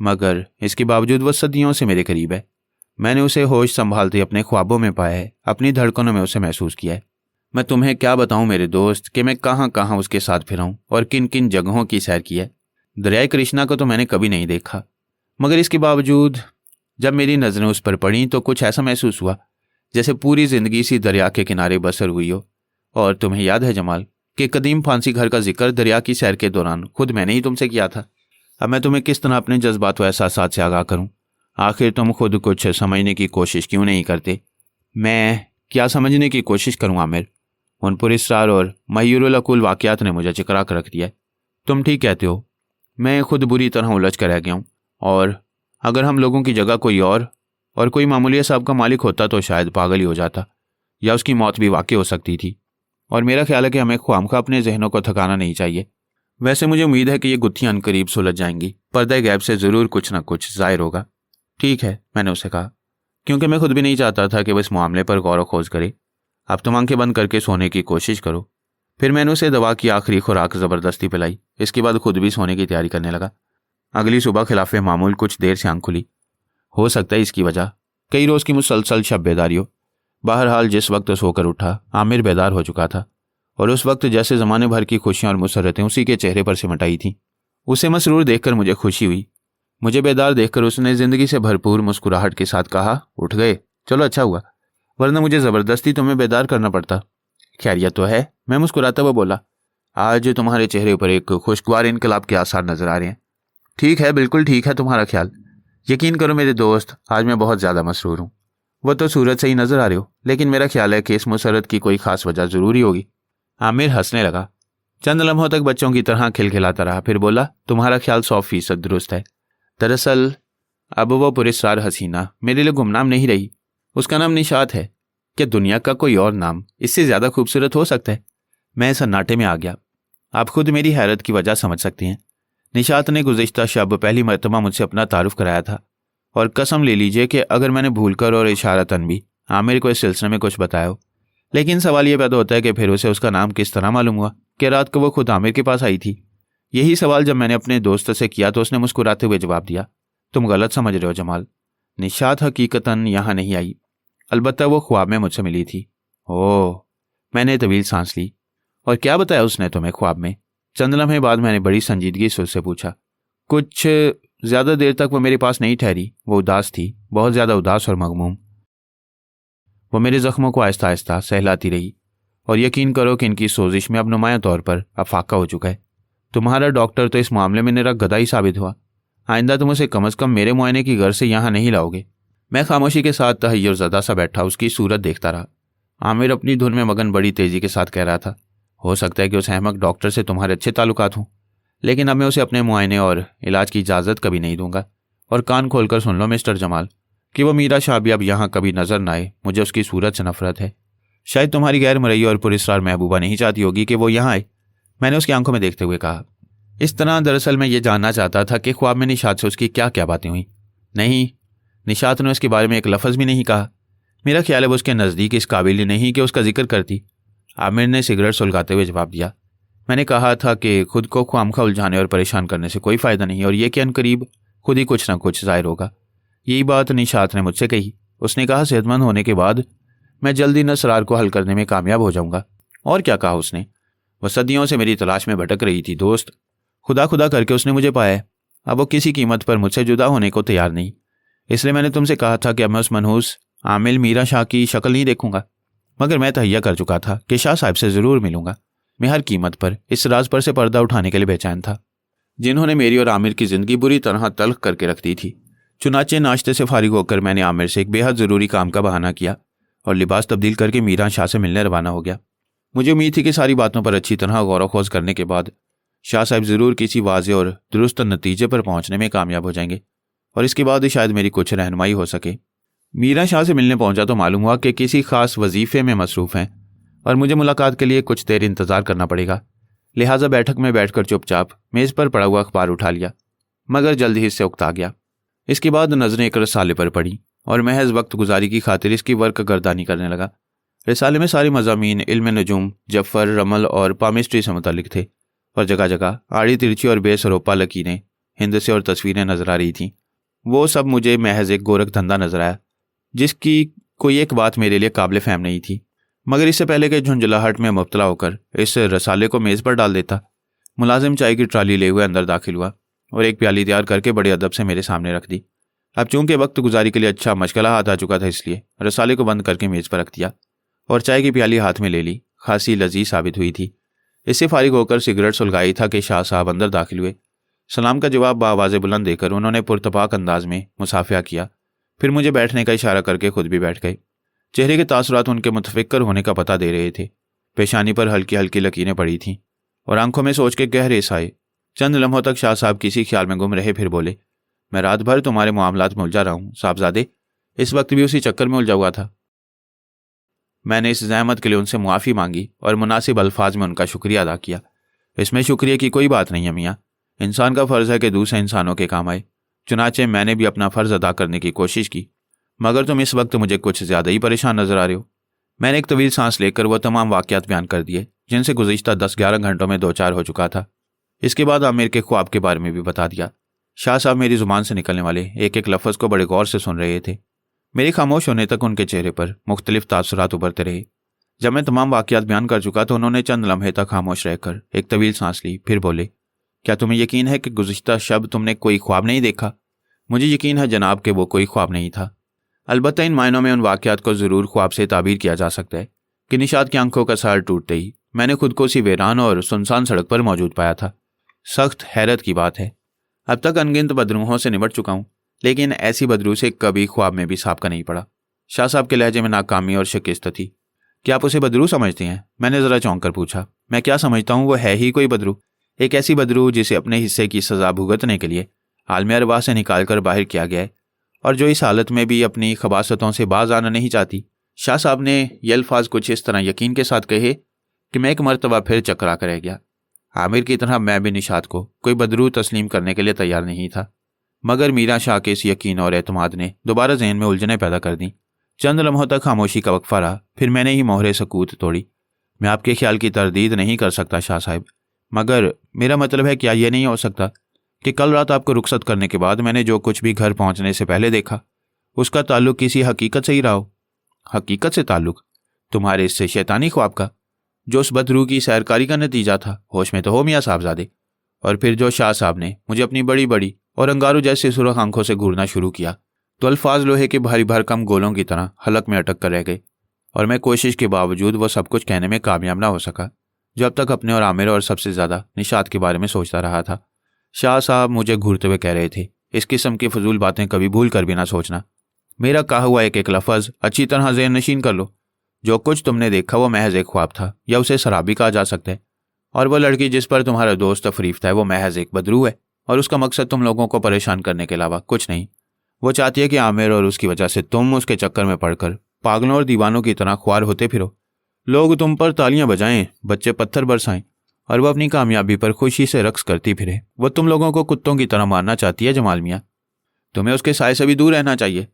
मगर इसके बावजूद वो सदियों से मेरे करीब है। मैंने उसे होश संभालते अपने ख्वाबों में पाया है, अपनी धड़कनों में उसे महसूस किया है। मैं तुम्हें क्या बताऊं मेरे दोस्त कि मैं कहाँ कहाँ उसके साथ फिरा हूं और किन किन जगहों की सैर की है। दरियाए कृष्णा को तो मैंने कभी नहीं देखा, मगर इसके बावजूद जब मेरी नज़रें उस पर पड़ी तो कुछ ऐसा महसूस हुआ जैसे पूरी जिंदगी इसी दरिया के किनारे बसर हुई हो। और तुम्हें याद है जमाल कि कदीम फांसी घर का जिक्र दरिया की सैर के दौरान खुद मैंने ही तुमसे किया था। अब मैं तुम्हें किस तरह अपने जज्बात व एहसासात से आगाह करूं? आखिर तुम खुद कुछ समझने की कोशिश क्यों नहीं करते? मैं क्या समझने की कोशिश करूं आमिर? उन पुरस्कार और मयूरुल अकुल वाकयात ने मुझे चिकरा कर रख दिया। तुम ठीक कहते हो, मैं खुद बुरी तरह उलझ कर रह गया हूँ। और अगर हम लोगों की जगह कोई और कोई मामूली साहब का मालिक होता तो शायद पागल ही हो जाता, या उसकी मौत भी वाकई हो सकती थी। और मेरा ख्याल है कि हमें ख्वामखा अपने जहनों को थकाना नहीं चाहिए। वैसे मुझे उम्मीद है कि ये गुत्थियां अनकरीब सुलझ जाएंगी। पर्दे गैब से ज़रूर कुछ ना कुछ जाहिर होगा। ठीक है, मैंने उसे कहा, क्योंकि मैं खुद भी नहीं चाहता था कि वह इस मामले पर गौर व खोज करे। अब तुम आंखें बंद करके सोने की कोशिश करो। फिर मैंने उसे दवा की आखिरी खुराक ज़बरदस्ती पिलाई। इसके बाद खुद भी सोने की तैयारी करने लगा। अगली सुबह खिलाफे मामूल कुछ देर से आंख खुली। हो सकता है इसकी वजह कई रोज़ की मुसलसल शब बेदारी हो। बहरहाल जिस वक्त सोकर उठा आमिर बेदार हो चुका था, और उस वक्त जैसे ज़माने भर की खुशियाँ और मुसरतें उसी के चेहरे पर सिमटाई थीं। उसे मसरूर देखकर मुझे खुशी हुई। मुझे बेदार देखकर उसने ज़िंदगी से भरपूर मुस्कुराहट के साथ कहा, उठ गए, चलो अच्छा हुआ, वरना मुझे ज़बरदस्ती तुम्हें बेदार करना पड़ता। खैरियत तो है? मैं मुस्कुराता हुआ बोला। आज तुम्हारे चेहरे पर एक खुशगवार इनकलाब के आसार नजर आ रहे हैं। ठीक है, बिल्कुल ठीक है तुम्हारा ख्याल। यकीन करो मेरे दोस्त, आज मैं बहुत ज़्यादा मसरूर हूँ। वो तो सूरत से ही नजर आ रही हो, लेकिन मेरा ख्याल है कि इस मुसरत की कोई खास वजह ज़रूरी होगी। आमिर हंसने लगा। चंद लम्हों तक बच्चों की तरह खिलखिलाता रहा, फिर बोला, तुम्हारा ख्याल 100% दुरुस्त है। दरअसल अब वो पुरस्कार हसीना मेरे लिए गुमनाम नहीं रही। उसका नाम निशात है। क्या दुनिया का कोई और नाम इससे ज़्यादा खूबसूरत हो सकता है? मैं सन्नाटे में आ गया। आप खुद मेरी हैरत की वजह समझ सकती हैं। निशात ने गुज़िश्ता शब पहली मरतबा मुझसे अपना तारुफ कराया था, और कसम ले लीजिए कि अगर मैंने भूलकर और इशारतन भी आमिर को इस सिलसिले में कुछ बताया हो। लेकिन सवाल यह पैदा होता है कि फिर उसे उसका नाम किस तरह मालूम हुआ कि रात को वो खुद आमिर के पास आई थी। यही सवाल जब मैंने अपने दोस्त से किया तो उसने मुस्कुराते हुए जवाब दिया, तुम गलत समझ रहे हो जमाल। निशात हकीकतन यहाँ नहीं आई, अलबत्ता वो ख्वाब में मुझसे मिली थी। ओह, मैंने तवील सांस ली। और क्या बताया उसने तुम्हें ख्वाब में? चंद लम्हे बाद मैंने बड़ी संजीदगी से उससे पूछा। कुछ ज़्यादा देर तक वो मेरे पास नहीं ठहरी। वो उदास थी, बहुत ज़्यादा उदास और मगमूम। वो मेरे ज़ख्मों को आहिस्ता आहिस्ता सहलाती रही, और यकीन करो कि इनकी सोजिश में अब नुमाया तौर पर अफाका हो चुका है। तुम्हारा डॉक्टर तो इस मामले में मेरा गधा ही साबित हुआ। आइंदा तुम उसे कम अज़ कम मेरे मुआयने की घर से यहाँ नहीं लाओगे। मैं खामोशी के साथ तहय्युर ज़दा सा बैठा उसकी सूरत देखता रहा। आमिर अपनी धुन में मगन बड़ी तेज़ी के साथ कह रहा था, हो सकता है कि उस अहमक डॉक्टर से तुम्हारे अच्छे ताल्लुकात हों, लेकिन अब मैं उसे अपने मुआयने और इलाज की इजाज़त कभी नहीं दूंगा। और कान खोलकर सुन लो मिस्टर जमाल कि वो मीरा शाह भी अब यहाँ कभी नजर न आए। मुझे उसकी सूरत से नफरत है। शायद तुम्हारी गैर मरई और पुरस्कार महबूबा नहीं चाहती होगी कि वो यहाँ आए, मैंने उसकी आंखों में देखते हुए कहा। इस तरह दरअसल मैं ये जानना चाहता था कि ख्वाब में निशात से उसकी क्या क्या बातें हुई। नहीं, निशात ने उसके बारे में एक लफ्ज़ भी नहीं कहा। मेरा ख्याल है वो उसके नज़दीक इस काबिल ही नहीं कि उसका जिक्र करती। आमिर ने सिगरेट सुलगाते हुए जवाब दिया, मैंने कहा था कि खुद को ख्वामखा उलझाने और परेशान करने से कोई फ़ायदा नहीं, और ये कि अनकरीब खुद ही कुछ ना कुछ ज़ाहिर होगा। यही बात निशात ने मुझसे कही। उसने कहा सेहतमंद होने के बाद मैं जल्दी न असरार को हल करने में कामयाब हो जाऊंगा। और क्या कहा उसने? वह सदियों से मेरी तलाश में भटक रही थी दोस्त। खुदा खुदा करके उसने मुझे पाया है। अब वो किसी कीमत पर मुझसे जुदा होने को तैयार नहीं। इसलिए मैंने तुमसे कहा था कि अब मैं उस मनहूस आमिल मीरा शाह की शक्ल नहीं देखूंगा। मगर मैं तहैया कर चुका था कि शाह साहब से ज़रूर मिलूंगा। मैं हर कीमत पर इस राज पर से पर्दा उठाने के लिए बेचैन था, जिन्होंने मेरी और आमिर की ज़िंदगी बुरी तरह तल्ख करके रख दी थी। चुनाचे नाश्ते से फारिग होकर मैंने आमिर से एक बेहद ज़रूरी काम का बहाना किया और लिबास तब्दील करके मीरा शाह से मिलने रवाना हो गया। मुझे उम्मीद थी कि सारी बातों पर अच्छी तरह गौर खोज करने के बाद शाह साहब ज़रूर किसी वाज़े और दुरुस्त नतीजे पर पहुंचने में कामयाब हो जाएंगे, और इसके बाद ही शायद मेरी कुछ रहनुमाई हो सके। मीरा शाह से मिलने पहुंचा तो मालूम हुआ कि किसी खास वजीफ़े में मसरूफ़ हैं और मुझे मुलाकात के लिए कुछ देर इंतज़ार करना पड़ेगा। लिहाजा बैठक में बैठकर चुपचाप मेज़ पर पड़ा हुआ अखबार उठा लिया, मगर जल्द ही इससे उकता गया। इसके बाद नज़रें एक रसाले पर पड़ी और महज वक्त गुजारी की खातिर इसकी वर्क गर्दानी करने लगा। रिसाले में सारे मज़ामीन इल्म नजूम, जफ़र, रमल और पामिस्ट्री से मुतल्लिक थे, और जगह जगह आड़ी तिरछी और बेसरोपा लकीरें, हिंदसे और तस्वीरें नजर आ रही थीं। वो सब मुझे महज एक गोरख धंधा नजर आया, जिसकी कोई एक बात मेरे लिए काबिल फ़हम नहीं थी। मगर इससे पहले कि झुंझलाहट में मुब्तला होकर इस रसाले को मेज़ पर डाल देता, मुलाजिम चाय की ट्राली ले हुए अंदर दाखिल हुआ और एक प्याली तैयार करके बड़े अदब से मेरे सामने रख दी। अब चूंकि वक्त गुजारी के लिए अच्छा मशगला हाथ आ चुका था, इसलिए रसाले को बंद करके मेज़ पर रख दिया और चाय की प्याली हाथ में ले ली। खासी लजीज साबित हुई थी। इससे फारिग होकर सिगरेट सुलगाई था कि शाह साहब अंदर दाखिल हुए। सलाम का जवाब बावाज़े बुलंद देकर उन्होंने पुरतपाक अंदाज में मुसाफिया किया, फिर मुझे बैठने का इशारा करके खुद भी बैठ गए। चेहरे के तासुरात उनके मुतफिक्र होने का पता दे रहे थे। पेशानी पर हल्की हल्की लकीरें पड़ी थीं और आंखों में सोच के गहरे साए। चंद लम्हों तक शाह साहब किसी ख्याल में गुम रहे, फिर बोले, मैं रात भर तुम्हारे मामलात में उलझा रहा हूँ साहबजादे। इस वक्त भी उसी चक्कर में उलझा हुआ था। मैंने इस जहमत के लिए उनसे मुआफ़ी मांगी और मुनासिब अल्फाज में उनका शुक्रिया अदा किया। इसमें शुक्रिया की कोई बात नहीं है मियाँ, इंसान का फ़र्ज़ है कि दूसरे इंसानों के काम आए। चुनाचे मैंने भी अपना फ़र्ज़ अदा करने की कोशिश की, मगर तुम इस वक्त मुझे कुछ ज़्यादा ही परेशान नज़र आ रहे हो। मैंने एक तवील सांस लेकर वह तमाम वाक़यात बयान कर दिए जिनसे गुज़िश्ता 10-11 घंटों में 2-4 हो चुका था। इसके बाद आमिर के ख्वाब के बारे में भी बता दिया। शाह साहब मेरी ज़ुबान से निकलने वाले एक एक लफ्ज़ को बड़े गौर से सुन रहे थे। मेरे खामोश होने तक उनके चेहरे पर मुख्तलिफ तासुरात उभरते रहे। जब मैं तमाम वाक़यात बयान कर चुका तो उन्होंने चंद लम्हे तक खामोश रहकर एक तवील सांस ली, फिर बोले, क्या तुम्हें यकीन है कि गुज़िश्ता शब तुमने कोई ख्वाब नहीं देखा? मुझे यकीन है जनाब कि वो कोई ख्वाब नहीं था। अलबत्ता इन मायनों में उन वाक़यात को ज़रूर ख्वाब से ताबीर किया जा सकता है कि निशात की आंखों का सार टूटते ही मैंने खुद को उसी वीरान और सुनसान सड़क पर मौजूद पाया था। सख्त हैरत की बात है, अब तक अनगिनत बदरूहों से निपट चुका हूँ, लेकिन ऐसी बदरू से कभी ख्वाब में भी सांप का नहीं पड़ा। शाह साहब के लहजे में नाकामी और शिकस्त थी। क्या आप उसे बदरू समझते हैं? मैंने ज़रा चौंक कर पूछा। मैं क्या समझता हूँ, वो है ही कोई बदरू, एक ऐसी बदरू जिसे अपने हिस्से की सज़ा भुगतने के लिए आलम अरवाह से निकाल कर बाहर किया गया है, और जो इस हालत में भी अपनी खबासतों से बाज आना नहीं चाहती। शाह साहब ने ये अल्फाज कुछ इस तरह यकीन के साथ कहे कि मैं एक मरतबा फिर चकरा कर रह गया। आमिर की तरह मैं भी निशात को कोई बदरू तस्लीम करने के लिए तैयार नहीं था, मगर मीरा शाह के इस यकीन और एतमाद ने दोबारा जहन में उलझनें पैदा कर दी। चंद लम्हों तक खामोशी का वक्फा रहा, फिर मैंने ही मोहरे सकूत तोड़ी। मैं आपके ख्याल की तरदीद नहीं कर सकता शाह साहब, मगर मेरा मतलब है क्या यह नहीं हो सकता कि कल रात आपको रुखसत करने के बाद मैंने जो कुछ भी घर पहुंचने से पहले देखा उसका ताल्लुक किसी हकीकत से ही रहा हो? हकीकत से ताल्लुक? तुम्हारे इससे शैतानी ख्वाब का, जो उस बदरू की सैरकारी का नतीजा था। होश में तो हो मियाँ साहबजादे। और फिर जो शाह साहब ने मुझे अपनी बड़ी बड़ी और अंगारू जैसे सुरख आंखों से घूरना शुरू किया तो अल्फाज लोहे के भारी भरकम गोलों की तरह हलक में अटक कर रह गए, और मैं कोशिश के बावजूद वो सब कुछ कहने में कामयाब ना हो सका जो अब तक अपने और आमिर और सबसे ज़्यादा निशात के बारे में सोचता रहा था। शाह साहब मुझे घूरते हुए कह रहे थे, इस किस्म की फजूल बातें कभी भूल कर भी ना सोचना। मेरा कहा हुआ एक एक लफ्ज़ अच्छी तरह ज़हन नशीन कर लो। जो कुछ तुमने देखा वो महज एक ख्वाब था, या उसे शराबी कहा जा सकता है, और वो लड़की जिस पर तुम्हारा दोस्त तफरीफ था वो महज एक बदरू है, और उसका मकसद तुम लोगों को परेशान करने के अलावा कुछ नहीं। वो चाहती है कि आमिर और उसकी वजह से तुम उसके चक्कर में पड़कर पागलों और दीवानों की तरह ख्वार होते फिरो, लोग तुम पर तालियां बजाएं, बच्चे पत्थर बरसाएं, और वह अपनी कामयाबी पर खुशी से रक्स करती फिरे। वो तुम लोगों को कुत्तों की तरह मारना चाहती है जमाल मियाँ। तुम्हें उसके साय से भी दूर रहना चाहिए।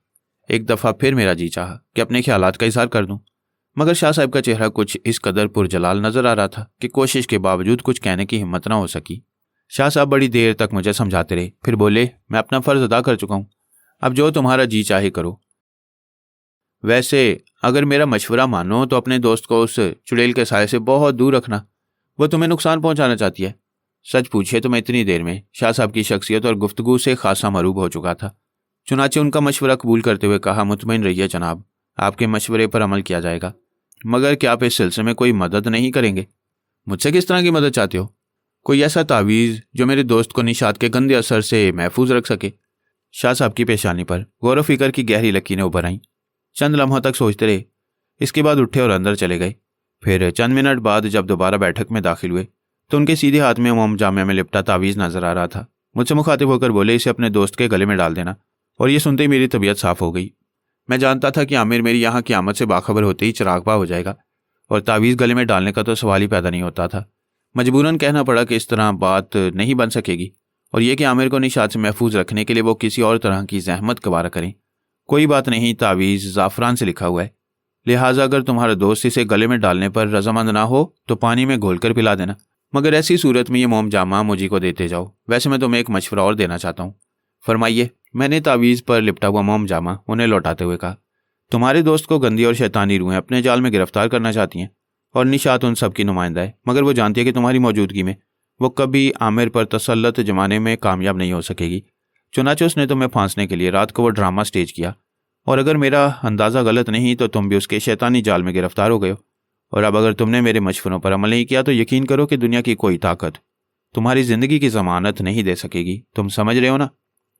एक दफ़ा फिर मेरा जी चाहा कि अपने ख्यालात का इजहार कर दूं, मगर शाह साहब का चेहरा कुछ इस कदर पुरजलाल नजर आ रहा था कि कोशिश के बावजूद कुछ कहने की हिम्मत ना हो सकी। शाह साहब बड़ी देर तक मुझे समझाते रहे, फिर बोले, मैं अपना फ़र्ज़ अदा कर चुका हूँ, अब जो तुम्हारा जी चाहे करो। वैसे अगर मेरा मशवरा मानो तो अपने दोस्त को उस चुड़ैल के साय से बहुत दूर रखना, वो तुम्हें नुकसान पहुंचाना चाहती है। सच पूछिए तो मैं इतनी देर में शाह साहब की शख्सियत और गुफ्तगू से खासा मरूब हो चुका था। चुनाचे उनका मशवरा कबूल करते हुए कहा, मुतमईन रहिए जनाब, आपके मशवरे पर अमल किया जाएगा, मगर क्या आप इस सिलसिले में कोई मदद नहीं करेंगे? मुझसे किस तरह की मदद चाहते हो? कोई ऐसा तावीज़ जो मेरे दोस्त को निशात के गंदे असर से महफूज रख सके। शाह साहब की पेशानी पर गौर फिक्र की गहरी लकीरें उभर आईं। चंद लम्हों तक सोचते रहे, इसके बाद उठे और अंदर चले गए। फिर चंद मिनट बाद जब दोबारा बैठक में दाखिल हुए तो उनके सीधे हाथ में मोम जामे में लिपटा तावीज़ नजर आ रहा था। मुझसे मुखातिब होकर बोले, इसे अपने दोस्त के गले में डाल देना। और ये सुनते ही मेरी तबीयत साफ हो गई। मैं जानता था कि आमिर मेरी यहाँ की आमद से बाखबर होते ही चिरागपा हो जाएगा, और तावीज़ गले में डालने का तो सवाल ही पैदा नहीं होता था। मजबूरन कहना पड़ा कि इस तरह बात नहीं बन सकेगी, और यह कि आमिर को निशात से महफूज रखने के लिए वो किसी और तरह की जहमत गवारा करें। कोई बात नहीं, तावीज़ ज़ाफ़रान से लिखा हुआ है, लिहाजा अगर तुम्हारा दोस्त इसे गले में डालने पर रजामंद ना हो तो पानी में घोल कर पिला देना, मगर ऐसी सूरत में ये मोम जामा मुझी को देते जाओ। वैसे मैं तुम्हें एक मशवरा और देना चाहता हूँ। फरमाइए। मैंने तावीज़ पर लिपटा हुआ मोम जामा उन्हें लौटाते हुए कहा, तुम्हारे दोस्त को गंदी और शैतानी रूहें अपने जाल में गिरफ्तार करना चाहती हैं, और निशात उन सब की नुमाइंदा है, मगर वो जानती है कि तुम्हारी मौजूदगी में वो कभी आमिर पर तसल्लत जमाने में कामयाब नहीं हो सकेगी। चुनाचे उसने तुम्हें फांसने के लिए रात को वो ड्रामा स्टेज किया, और अगर मेरा अंदाज़ा गलत नहीं तो तुम भी उसके शैतानी जाल में गिरफ्तार हो गए हो। और अब अगर तुमने मेरे मशवरों पर अमल नहीं किया तो यकीन करो कि दुनिया की कोई ताकत तुम्हारी ज़िंदगी की ज़मानत नहीं दे सकेगी। तुम समझ रहे हो ना?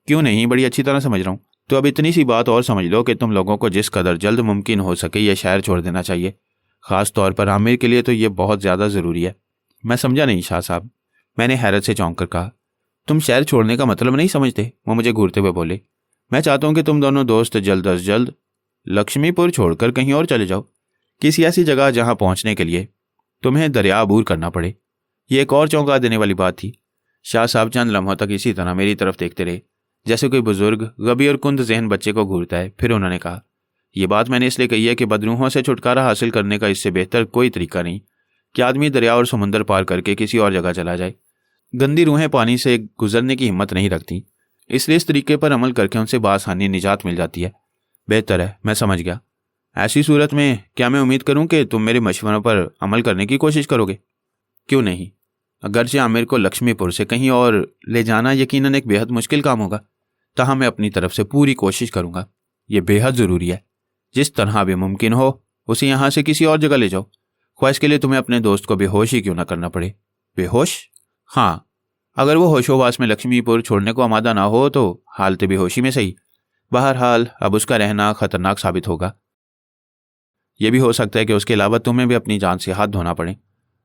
क्यों नहीं, बड़ी अच्छी तरह समझ रहा हूँ। तो अब इतनी सी बात और समझ लो कि तुम लोगों को जिस कदर जल्द मुमकिन हो सके यह शहर छोड़ देना चाहिए। ख़ास तौर पर आमिर के लिए तो ये बहुत ज़्यादा ज़रूरी है। मैं समझा नहीं शाह साहब, मैंने हैरत से चौंक कर कहा। तुम शहर छोड़ने का मतलब नहीं समझते? वो मुझे घूरते हुए बोले। मैं चाहता हूँ कि तुम दोनों दोस्त जल्द अज जल्द लक्ष्मीपुर छोड़कर कहीं और चले जाओ, किसी ऐसी जगह जहाँ पहुँचने के लिए तुम्हें दरिया अबूर करना पड़े। ये एक और चौंका देने वाली बात थी। शाह साहब चंद लम्हों तक इसी तरह मेरी तरफ देखते रहे, जैसे कोई बुजुर्ग गबी और कुंद जहन बच्चे को घूरता है। फिर उन्होंने कहा, यह बात मैंने इसलिए कही है कि बदरूहों से छुटकारा हासिल करने का इससे बेहतर कोई तरीका नहीं कि आदमी दरिया और समुंदर पार करके किसी और जगह चला जाए। गंदी रूहें पानी से गुजरने की हिम्मत नहीं रखती, इसलिए इस तरीके पर अमल करके उनसे बासानी निजात मिल जाती है। बेहतर है, मैं समझ गया। ऐसी सूरत में क्या मैं उम्मीद करूं कि तुम मेरे मशवरों पर अमल करने की कोशिश करोगे? क्यों नहीं। अगरचे आमिर को लक्ष्मीपुर से कहीं और ले जाना यकीनन एक बेहद मुश्किल काम होगा, तहाँ मैं अपनी तरफ से पूरी कोशिश करूंगा। यह बेहद ज़रूरी है। जिस तरह भी मुमकिन हो उसे यहाँ से किसी और जगह ले जाओ, ख्वाहिश के लिए तुम्हें अपने दोस्त को बेहोश ही क्यों ना करना पड़े। बेहोश? हाँ, अगर वो होशोवास में लक्ष्मीपुर छोड़ने को आमादा ना हो तो हालत बेहोशी में सही, बहरहाल अब उसका रहना खतरनाक साबित होगा। यह भी हो सकता है कि उसके अलावा तुम्हें भी अपनी जान से हाथ धोना पड़े।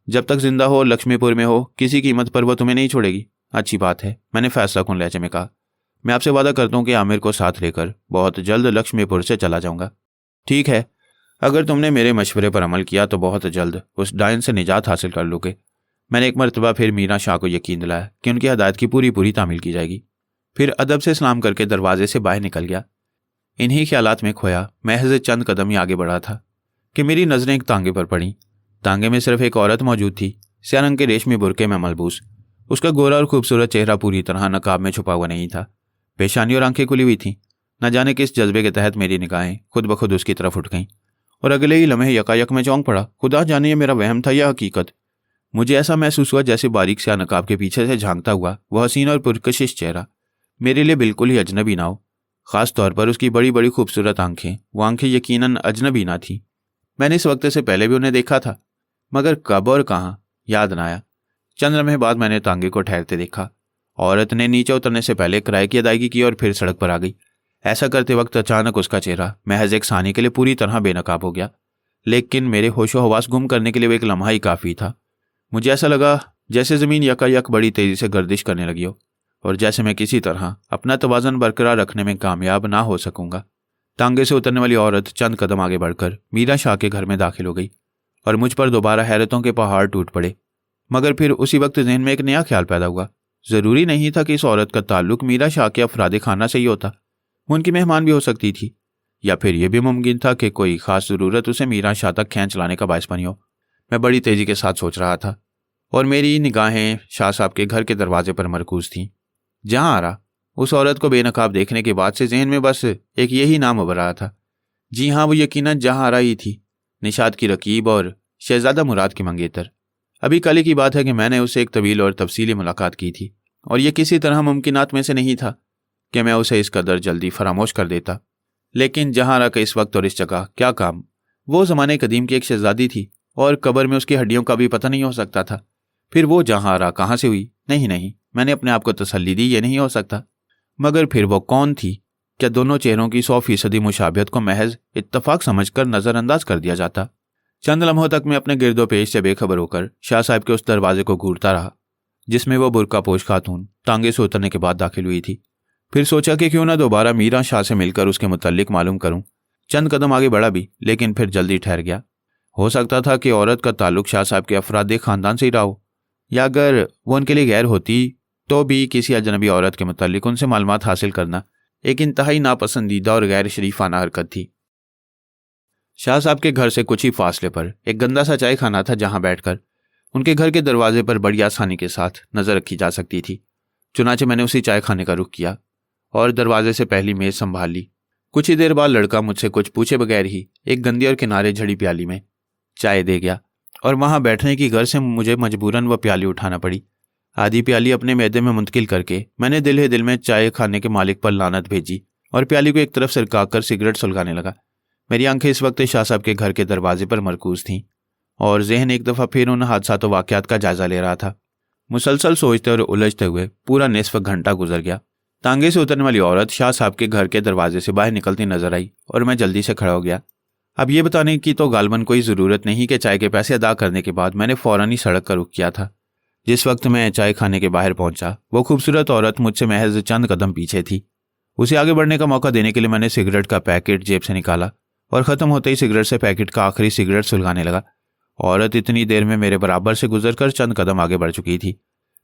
जब तक जिंदा हो, लक्ष्मीपुर में हो, किसी कीमत पर वो तुम्हें नहीं छोड़ेगी। अच्छी बात है, मैंने फैसला कुन लहजे में कहा। मैं आपसे वादा करता हूँ कि आमिर को साथ लेकर बहुत जल्द लक्ष्मीपुर से चला जाऊंगा। ठीक है, अगर तुमने मेरे मशवरे पर अमल किया तो बहुत जल्द उस डायन से निजात हासिल कर लोगे। मैंने एक मरतबा फिर मीरा शाह को यकीन दिलाया कि उनकी हदायत की पूरी तामील की जाएगी। फिर अदब से सलाम करके दरवाजे से बाहर निकल गया। इन्हीं ख्यालात में खोया महज चंद कदम ही आगे बढ़ा था कि मेरी नजरें एक तांगे पर पड़ी। तांगे में सिर्फ एक औरत मौजूद थी, स्या रंग के रेशमी बुरके में मलबूस। उसका गोरा और खूबसूरत चेहरा पूरी तरह नकाब में छुपा हुआ नहीं था। पेशानी और आंखें खुली हुई थीं। न जाने किस जज्बे के तहत मेरी निगाहें खुद ब खुद उसकी तरफ उठ गईं और अगले ही लम्हे यकायक में चौंक पड़ा। खुदा जाने ये मेरा वहम था या हकीकत। मुझे ऐसा महसूस हुआ जैसे बारीक स्या नकाब के पीछे से झांकता हुआ वह हसीन और पुरकशिश चेहरा मेरे लिए बिल्कुल ही अजनबी ना हो। खास तौर पर उसकी बड़ी बड़ी खूबसूरत आंखें, वो आंखें यकीनन अजनबी ना थीं। मैंने इस वक्त से पहले भी उन्हें देखा था, मगर कब और कहाँ याद न आया। चंद लम्हे बाद मैंने तांगे को ठहरते देखा। औरत ने नीचे उतरने से पहले किराए की अदायगी की और फिर सड़क पर आ गई। ऐसा करते वक्त अचानक उसका चेहरा महज एक सानी के लिए पूरी तरह बेनकाब हो गया। लेकिन मेरे होशो हवास गुम करने के लिए वो एक लम्हा ही काफ़ी था। मुझे ऐसा लगा जैसे ज़मीन यकायक बड़ी तेज़ी से गर्दिश करने लगी हो और जैसे मैं किसी तरह अपना तवाज़न बरकरार रखने में कामयाब ना हो सकूंगा। तांगे से उतरने वाली औरत चंद कदम आगे बढ़कर मीरा शाह के घर में दाखिल हो गई और मुझ पर दोबारा हैरतों के पहाड़ टूट पड़े। मगर फिर उसी वक्त जहन में एक नया ख्याल पैदा हुआ। ज़रूरी नहीं था कि इस औरत का ताल्लुक मीरा शाह के अफराद खाना से ही होता। वो उनकी मेहमान भी हो सकती थी, या फिर यह भी मुमकिन था कि कोई खास ज़रूरत उसे मीरा शाह तक खींच लाने का बायस बनी हो। मैं बड़ी तेज़ी के साथ सोच रहा था और मेरी निगाहें शाह साहब के घर के दरवाजे पर मरकूज थीं। जहां आ रहा, उस औरत को बेनकाब देखने के बाद से जहन में बस एक यही नाम उभर रहा था। जी हाँ, वो यकीनन जहां आ रही थी, निशात की रकीब और शहजादा मुराद की मंगेतर। अभी कल की बात है कि मैंने उससे एक तवील और तफसीली मुलाकात की थी और यह किसी तरह मुमकिनात में से नहीं था कि मैं उसे इस कदर जल्दी फरामोश कर देता। लेकिन जहां रख इस वक्त और इस जगह क्या काम। वो ज़माने कदीम की एक शहजादी थी और कब्र में उसकी हड्डियों का भी पता नहीं हो सकता था। फिर वो जहां रहा कहाँ से हुई? नहीं, मैंने अपने आप को तसल्ली दी, ये नहीं हो सकता। मगर फिर वो कौन थी? क्या दोनों चेहरों की 100% मुशाबियत को महज इत्तफाक समझकर नज़रअंदाज कर दिया जाता? चंद लम्हों तक मैं अपने गिरदो पेश से बेखबर होकर शाह साहब के उस दरवाजे को घूरता रहा जिसमें वो बुरका पोश खातून तांगे से उतरने के बाद दाखिल हुई थी। फिर सोचा कि क्यों ना दोबारा मीरा शाह से मिलकर उसके मुतल्लिक मालूम करूं। चंद कदम आगे बढ़ा भी, लेकिन फिर जल्दी ठहर गया। हो सकता था कि औरत का ताल्लुक शाह साहब के अफराद खानदान से ही रहा हो, या अगर वो उनके लिए गैर होती तो भी किसी अजनबी औरत के मुतल्लिक उनसे मालूमात हासिल करना एक इंतहाई नापसंदीदा और गैर शरीफाना हरकत थी। शाह साहब के घर से कुछ ही फासले पर एक गंदा सा चाय खाना था जहां बैठकर उनके घर के दरवाजे पर बड़ी आसानी के साथ नजर रखी जा सकती थी। चुनाचे मैंने उसी चाय खाने का रुख किया और दरवाजे से पहली मेज संभाल ली। कुछ ही देर बाद लड़का मुझसे कुछ पूछे बगैर ही एक गंदी और किनारे झड़ी प्याली में चाय दे गया और वहां बैठने की घर से मुझे मजबूरन वह प्याली उठाना पड़ी। आधी प्याली अपने मैदे में मुंतकिल करके मैंने दिल ही दिल में चाय खाने के मालिक पर लानत भेजी और प्याली को एक तरफ सरकाकर सिगरेट सुलगाने लगा। मेरी आंखें इस वक्त शाह साहब के घर के दरवाजे पर मरकूज थीं और जहन एक दफ़ा फिर उन हादसात और वाक़यात का जायजा ले रहा था। मुसलसल सोचते और उलझते हुए पूरा निसफ घंटा गुजर गया। तांगे से उतरने वाली औरत शाह साहब के घर के दरवाजे से बाहर निकलती नजर आई और मैं जल्दी से खड़ा हो गया। अब ये बताने की तो गालबन कोई ज़रूरत नहीं कि चाय के पैसे अदा करने के बाद मैंने फ़ौरन ही सड़क का रुख किया था। जिस वक्त मैं चाय खाने के बाहर पहुंचा, वो खूबसूरत औरत मुझसे महज चंद कदम पीछे थी। उसे आगे बढ़ने का मौका देने के लिए मैंने सिगरेट का पैकेट जेब से निकाला और ख़त्म होते ही सिगरेट से पैकेट का आखिरी सिगरेट सुलगाने लगा। औरत इतनी देर में मेरे बराबर से गुजरकर चंद कदम आगे बढ़ चुकी थी।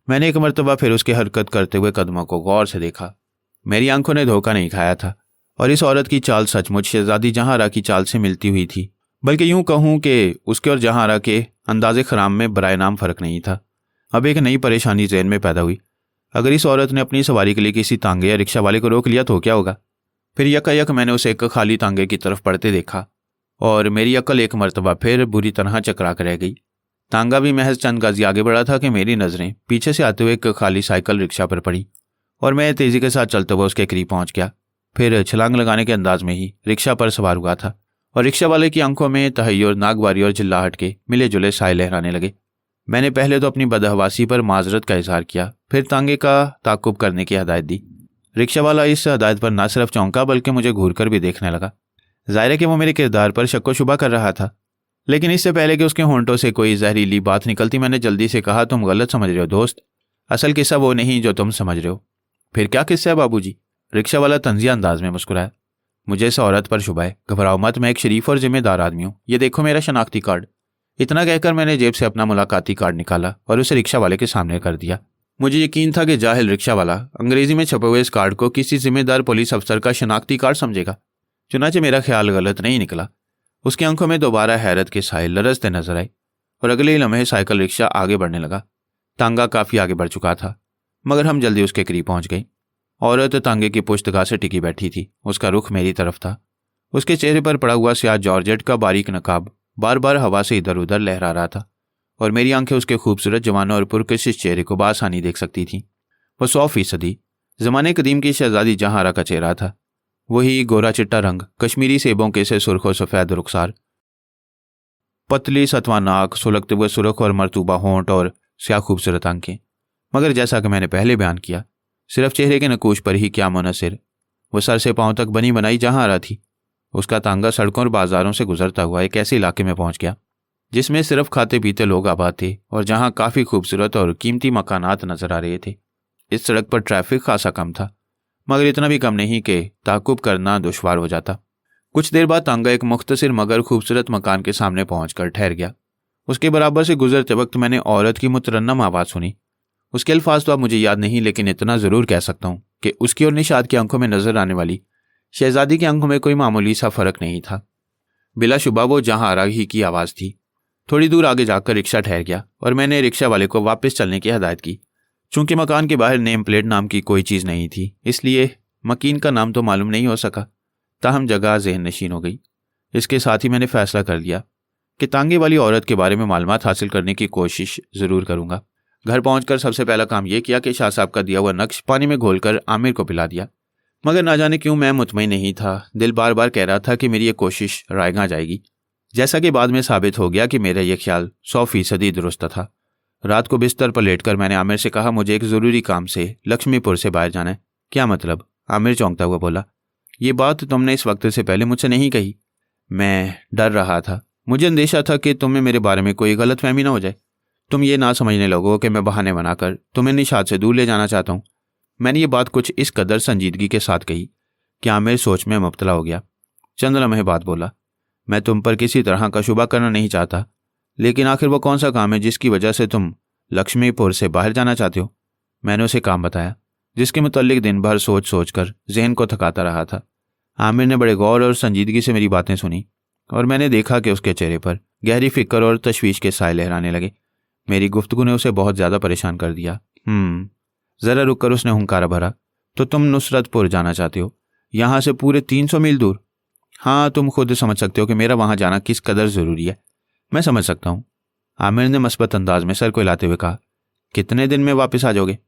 मैंने एक मरतबा फिर उसके हरकत करते हुए कदमों को गौर से देखा। मेरी आंखों ने धोखा नहीं खाया था और इस औरत की चाल सचमुच शहजादी जहांरा की चाल से मिलती हुई थी। बल्कि यूं कहूं कि उसके और जहांरा के अंदाजे खराम में बराए नाम फ़र्क नहीं था। अब एक नई परेशानी ज़हन में पैदा हुई। अगर इस औरत ने अपनी सवारी के लिए किसी तांगे या रिक्शा वाले को रोक लिया तो क्या होगा? फिर यकायक मैंने उसे एक खाली तांगे की तरफ बढ़ते देखा और मेरी अकल एक मरतबा फिर बुरी तरह चकरा कर रह गई। तांगा भी महज चंद गज आगे बढ़ा था कि मेरी नज़रें पीछे से आते हुए एक खाली साइकिल रिक्शा पर पड़ी और मैं तेज़ी के साथ चलते हुए उसके करीब पहुंच गया। फिर छलांग लगाने के अंदाज में ही रिक्शा पर सवार हुआ था और रिक्शा वाले की आंखों में तहय्युर, नागवारी और चिल्लाहट के मिले जुले साए लहराने लगे। मैंने पहले तो अपनी बदहवासी पर माजरत का इजहार किया, फिर तांगे का ताकुब करने की हदायत दी। रिक्शा वाला इस हदायत पर न सिर्फ चौंका बल्कि मुझे घूर कर भी देखने लगा। जाहिर है कि वो मेरे किरदार पर शक व शुबा कर रहा था, लेकिन इससे पहले कि उसके होंठों से कोई जहरीली बात निकलती मैंने जल्दी से कहा, तुम गलत समझ रहे हो दोस्त, असल किस्सा वो नहीं जो तुम समझ रहे हो। फिर क्या किस्सा है बाबूजी? रिक्शा वाला तंजिया अंदाज में मुस्कुराया। मुझे इस औरत पर शुबा है, घबराओ मत, मैं एक शरीफ और जिम्मेदार आदमी हूँ, ये देखो मेरा शनाख्ती कार्ड। इतना कहकर मैंने जेब से अपना मुलाकाती कार्ड निकाला और उसे रिक्शा वाले के सामने कर दिया। मुझे यकीन था कि जाहिल रिक्शा वाला अंग्रेजी में छपे हुए इस कार्ड को किसी जिम्मेदार पुलिस अफसर का शनाख्ती कार्ड समझेगा। चुनाचे मेरा ख्याल गलत नहीं निकला। उसकी आंखों में दोबारा हैरत के साए लरजते नजर आए और अगले ही लम्हे साइकिल रिक्शा आगे बढ़ने लगा। तांगा काफी आगे बढ़ चुका था, मगर हम जल्दी उसके करीब पहुंच गए। औरत तांगे की पुश्तगाह से टिकी बैठी थी, उसका रुख मेरी तरफ था। उसके चेहरे पर पड़ा हुआ स्याह जॉर्जेट का बारीक नकाब बार बार हवा से इधर उधर लहरा रहा था और मेरी आंखें उसके खूबसूरत जवानों और पुरकशिश चेहरे को बासानी देख सकती थीं। वो 100% ज़माने कदीम की शहजादी जहांरा का चेहरा था। वही गोरा चिट्टा रंग, कश्मीरी सेबों के से सुर्ख और सफ़ेद रुखसार, पतली सतवा नाक, सुलगते हुए सुरख और मरतूबा होंठ और स्याह खूबसूरत आंखें। मगर जैसा कि मैंने पहले बयान किया, सिर्फ चेहरे के नकूश पर ही क्या मुनसिर, वो सर से पांव तक बनी बनाई जहांरा थी। उसका तांगा सड़कों और बाजारों से गुजरता हुआ एक ऐसे इलाके में पहुंच गया जिसमें सिर्फ खाते पीते लोग आबाद थे और जहां काफ़ी खूबसूरत और कीमती मकानात नजर आ रहे थे। इस सड़क पर ट्रैफिक खासा कम था, मगर इतना भी कम नहीं कि ताकुब करना दुश्वार हो जाता। कुछ देर बाद तांगा एक मुख्तसर मगर खूबसूरत मकान के सामने पहुंचकर ठहर गया। उसके बराबर से गुजरते वक्त मैंने औरत की मुतरन्नम आवाज़ सुनी। उसके अल्फाज तो अब मुझे याद नहीं, लेकिन इतना ज़रूर कह सकता हूँ कि उसकी और निशाद की आंखों में नजर आने वाली शहजादी की आंखों में कोई मामूली सा फ़र्क नहीं था। बिलाशुबा वो जहांरा ही की आवाज़ थी। थोड़ी दूर आगे जाकर रिक्शा ठहर गया और मैंने रिक्शा वाले को वापस चलने की हदायत की। चूंकि मकान के बाहर नेम प्लेट नाम की कोई चीज़ नहीं थी, इसलिए मकीन का नाम तो मालूम नहीं हो सका, ताहम जगह जहन नशीन हो गई। इसके साथ ही मैंने फैसला कर लिया कि तांगे वाली औरत के बारे में मालूमात हासिल करने की कोशिश ज़रूर करूँगा। घर पहुंचकर सबसे पहला काम यह किया कि शाह साहब का दिया हुआ नक्श पानी में घोलकर आमिर को पिला दिया। मगर ना जाने क्यों मैं मुतमईन नहीं था। दिल बार बार कह रहा था कि मेरी ये कोशिश रायगा जाएगी, जैसा कि बाद में साबित हो गया कि मेरा यह ख्याल 100% दुरुस्त था। रात को बिस्तर पर लेटकर मैंने आमिर से कहा, मुझे एक ज़रूरी काम से लक्ष्मीपुर से बाहर जाना है। क्या मतलब? आमिर चौंकता हुआ बोला, ये बात तुमने इस वक्त से पहले मुझसे नहीं कही। मैं डर रहा था, मुझे अंदेशा था कि तुम्हें मेरे बारे में कोई गलतफहमी ना हो जाए। तुम ये ना समझने लगो कि मैं बहाने बनाकर तुम्हें निशाद से दूर ले जाना चाहता हूँ। मैंने ये बात कुछ इस कदर संजीदगी के साथ कही कि आमिर सोच में मुब्तला हो गया। चंद लम्हे बाद बोला, मैं तुम पर किसी तरह का शुबा करना नहीं चाहता, लेकिन आखिर वो कौन सा काम है जिसकी वजह से तुम लक्ष्मीपुर से बाहर जाना चाहते हो? मैंने उसे काम बताया जिसके मुतल्लिक दिन भर सोच सोच कर जहन को थकाता रहा था। आमिर ने बड़े गौर और संजीदगी से मेरी बातें सुनी और मैंने देखा कि उसके चेहरे पर गहरी फिक्र और तशवीश के साए लहराने लगे। मेरी गुफ्तगू ने उसे बहुत ज़्यादा परेशान कर दिया। ज़रा रुक कर उसने हुंकारा भरा, तो तुम नुसरतपुर जाना चाहते हो? यहाँ से पूरे 300 मील दूर? हाँ, तुम खुद समझ सकते हो कि मेरा वहाँ जाना किस कदर ज़रूरी है। मैं समझ सकता हूँ, आमिर ने मस्बत अंदाज में सर को हिलाते हुए कहा। कितने दिन में वापस आ जाओगे?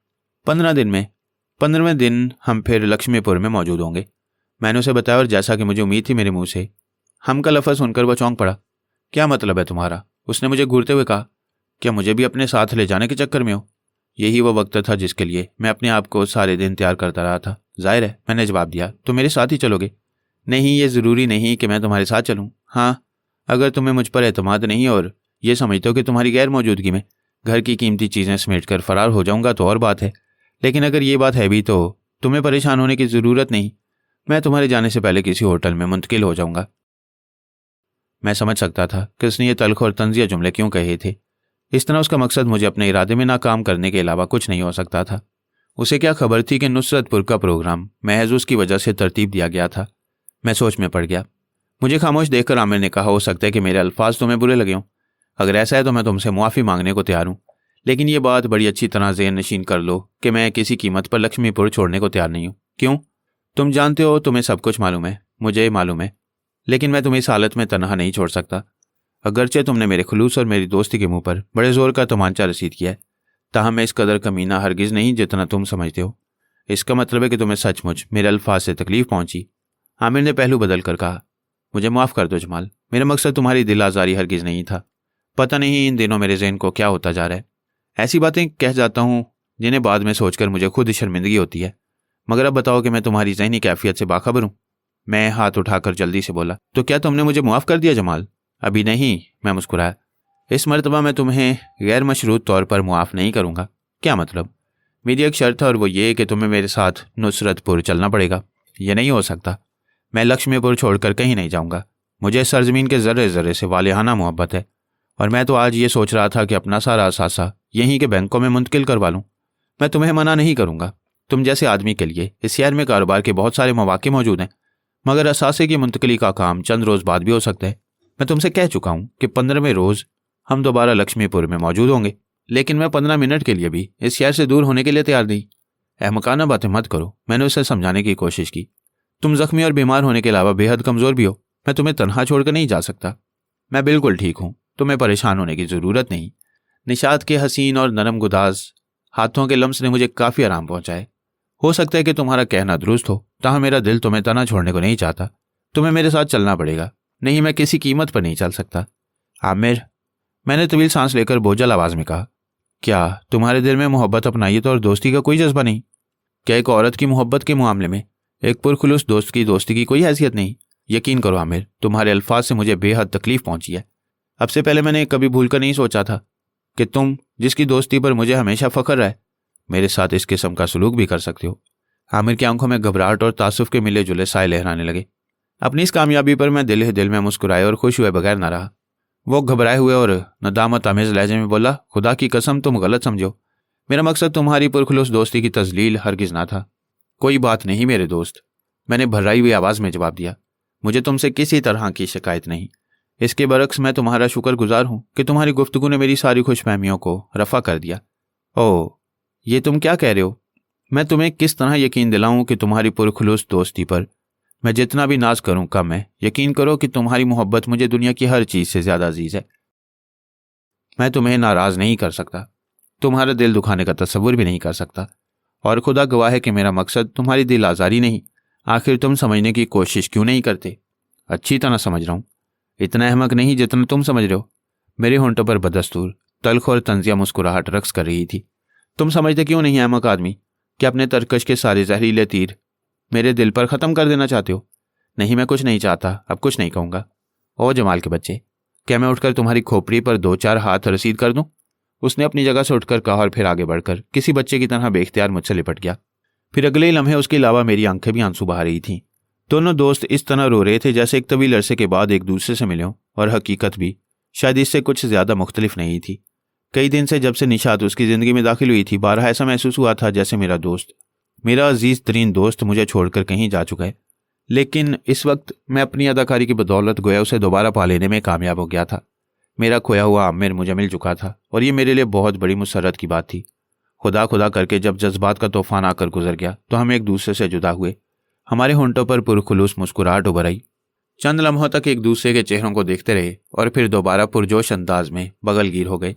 15 दिन में। 15वें दिन हम फिर लक्ष्मीपुर में मौजूद होंगे, मैंने उसे बताया। और जैसा कि मुझे उम्मीद थी, मेरे मुंह से हम का लफ्ज़ सुनकर वह चौंक पड़ा। क्या मतलब है तुम्हारा? उसने मुझे घूरते हुए कहा। क्या मुझे भी अपने साथ ले जाने के चक्कर में हो? यही वो वक्त था जिसके लिए मैं अपने आप को सारे दिन तैयार करता रहा था। जाहिर है, मैंने जवाब दिया, तो मेरे साथ ही चलोगे? नहीं, ये ज़रूरी नहीं कि मैं तुम्हारे साथ चलूँ। हाँ, अगर तुम्हें मुझ पर एतमाद नहीं और ये समझते हो कि तुम्हारी गैर मौजूदगी में घर की कीमती चीज़ें समेट कर फरार हो जाऊँगा तो और बात है, लेकिन अगर ये बात है भी तो तुम्हें परेशान होने की ज़रूरत नहीं। मैं तुम्हारे जाने से पहले किसी होटल में मुंतकिल हो जाऊँगा। मैं समझ सकता था कि उसने ये तल्ख और तंजिया जुमले क्यों कहे थे। इस तरह उसका मकसद मुझे अपने इरादे में नाकाम करने के अलावा कुछ नहीं हो सकता था। उसे क्या खबर थी कि नुसरतपुर का प्रोग्राम महज उसकी वजह से तरतीब दिया गया था। मैं सोच में पड़ गया। मुझे खामोश देखकर आमिर ने कहा, हो सकता है कि मेरे अल्फाज तुम्हें बुरे लगे हों। अगर ऐसा है तो मैं तुमसे मुआफ़ी मांगने को तैयार हूँ, लेकिन ये बात बड़ी अच्छी तरह ज़हन नशीन कर लो कि मैं किसी कीमत पर लक्ष्मीपुर छोड़ने को तैयार नहीं हूँ। क्यों? तुम जानते हो, तुम्हें सब कुछ मालूम है, मुझे मालूम है, लेकिन मैं तुम्हें इस हालत में तनहा नहीं छोड़ सकता। अगरचे तुमने मेरे खुलूस और मेरी दोस्ती के मुंह पर बड़े ज़ोर का तमांचा रसीद किया है, ताहम मैं इस कदर कमीना हरगिज़ नहीं जितना तुम समझते हो। इसका मतलब है कि तुम्हें सचमुच मेरे अल्फाज से तकलीफ़ पहुंची। आमिर ने पहलू बदल कर कहा, मुझे माफ़ कर दो जमाल, मेरा मकसद तुम्हारी दिल आज़ारी हरगिज़ नहीं था। पता नहीं इन दिनों मेरे जहन को क्या होता जा रहा है। ऐसी बातें कह जाता हूँ जिन्हें बाद में सोचकर मुझे खुद शर्मिंदगी होती है। मगर अब बताओ कि मैं तुम्हारी जहनी कैफियत से बाखबर हूँ। मैं हाथ उठाकर जल्दी से बोला, तो क्या तुमने मुझे मुआफ़ कर दिया जमाल? अभी नहीं, मैं मुस्कुराया। इस मर्तबा मैं तुम्हें गैर मशरूत तौर पर मुआफ़ नहीं करूँगा। क्या मतलब? मेरी एक शर्त है और वो ये कि तुम्हें मेरे साथ नुसरतपुर चलना पड़ेगा। यह नहीं हो सकता। मैं लक्ष्मीपुर छोड़कर कहीं नहीं जाऊँगा। मुझे इस सरजमीन के ज़र्रे ज़र्रे से वालिहाना मोहब्बत है और मैं तो आज ये सोच रहा था कि अपना सारा असासा यहीं के बैंकों में मुंतकिल करवा लूँ। मैं तुम्हें मना नहीं करूँगा। तुम जैसे आदमी के लिए इस शहर में कारोबार के बहुत सारे मौके मौजूद हैं, मगर असासे की मुंतकली का काम चंद रोज़ बाद भी हो सकता है। मैं तुमसे कह चुका हूँ कि 15वें रोज़ हम दोबारा लक्ष्मीपुर में मौजूद होंगे, लेकिन मैं 15 मिनट के लिए भी इस शहर से दूर होने के लिए तैयार नहीं। अहमकाना बातें मत करो, मैंने उसे समझाने की कोशिश की। तुम जख्मी और बीमार होने के अलावा बेहद कमज़ोर भी हो। मैं तुम्हें तनहा छोड़कर नहीं जा सकता। मैं बिल्कुल ठीक हूँ, तुम्हें परेशान होने की ज़रूरत नहीं। निशात के हसीन और नरम गुदाज हाथों के लम्स ने मुझे काफ़ी आराम पहुँचाए। हो सकता है कि तुम्हारा कहना दुरुस्त हो, ताहम मेरा दिल तुम्हें तना छोड़ने को नहीं चाहता। तुम्हें मेरे साथ चलना पड़ेगा, नहीं मैं किसी कीमत पर नहीं चल सकता। आमिर, मैंने तवील सांस लेकर बोझल आवाज़ में कहा, क्या तुम्हारे दिल में मोहब्बत अपनाइयत और दोस्ती का कोई जज्बा नहीं? क्या एक औरत की मोहब्बत के मामले में एक पुरखुलूस दोस्त की दोस्ती की कोई हैसियत नहीं? यकीन करो आमिर, तुम्हारे अल्फाज से मुझे बेहद तकलीफ पहुंची है। अब से पहले मैंने कभी भूलकर नहीं सोचा था कि तुम, जिसकी दोस्ती पर मुझे हमेशा फ़ख्र है, मेरे साथ इस किस्म का सलूक भी कर सकते हो। आमिर की आंखों में घबराहट और तासुफ के मिले जुले साए लहराने लगे। अपनी इस कामयाबी पर मैं दिल ही दिल में मुस्कुराए और खुश हुए बगैर न रहा। वो घबराए हुए और नदामत आमेज लहजे में बोला, खुदा की कसम तुम गलत समझो। मेरा मकसद तुम्हारी पुरखुलूस दोस्ती की तजलील हरगिज़ ना था। कोई बात नहीं मेरे दोस्त, मैंने भर्राई हुई आवाज़ में जवाब दिया। मुझे तुमसे किसी तरह की शिकायत नहीं। इसके बरक्स मैं तुम्हारा शुक्रगुजार हूँ कि तुम्हारी गुफ्तगू ने मेरी सारी खुशफहमियों को रफ़ा कर दिया। ओह, ये तुम क्या कह रहे हो? मैं तुम्हें किस तरह यकीन दिलाऊं कि तुम्हारी पुरखुलूस दोस्ती पर मैं जितना भी नाज करूं कम है। यकीन करो कि तुम्हारी मोहब्बत मुझे दुनिया की हर चीज़ से ज़्यादा अजीज़ है। मैं तुम्हें नाराज़ नहीं कर सकता, तुम्हारा दिल दुखाने का तस्वुर भी नहीं कर सकता, और खुदा गवाह है कि मेरा मकसद तुम्हारी दिल आज़ारी नहीं। आखिर तुम समझने की कोशिश क्यों नहीं करते? अच्छी तरह समझ रहा हूँ, इतना अहमक नहीं जितना तुम समझ रहे हो। मेरे होंठों पर बदस्तूर तल्ख और तंजिया मुस्कुराहट रक्स कर रही थी। तुम समझते क्यों नहीं अहमक आदमी कि अपने तरकश के सारे जहरीले तीर मेरे दिल पर ख़त्म कर देना चाहते हो? नहीं, मैं कुछ नहीं चाहता, अब कुछ नहीं कहूँगा। ओ जमाल के बच्चे, क्या मैं उठकर तुम्हारी खोपड़ी पर 2-4 हाथ रसीद कर दूं? उसने अपनी जगह से उठकर कहा और फिर आगे बढ़कर किसी बच्चे की तरह बेख्तियार मुझसे लिपट गया। फिर अगले ही लम्हे उसके अलावा मेरी आंखें भी आंसू बहा रही थीं। दोनों दोस्त इस तरह रो रहे थे जैसे एक तवील अरसे के बाद एक दूसरे से मिले हों, और हकीकत भी शायद इससे कुछ ज़्यादा मुख्तलिफ नहीं थी। कई दिन से जब से निशात उसकी ज़िंदगी में दाखिल हुई थी, बारहा ऐसा महसूस हुआ था जैसे मेरा दोस्त, मेरा अजीज़ तरीन दोस्त मुझे छोड़कर कहीं जा चुका है। लेकिन इस वक्त मैं अपनी अदाकारी की बदौलत गोया उसे दोबारा पा लेने में कामयाब हो गया था। मेरा खोया हुआ आमिर मुझे मिल चुका था और ये मेरे लिए बहुत बड़ी मुसर्रत की बात थी। खुदा खुदा करके जब जज्बात का तूफान आकर गुजर गया तो हम एक दूसरे से जुदा हुए। हमारे होंठों पर पुरखुलूस मुस्कुराहट उभर आई। चंद लम्हों तक एक दूसरे के चेहरों को देखते रहे और फिर दोबारा पुरजोश अंदाज में बगलगीर हो गए।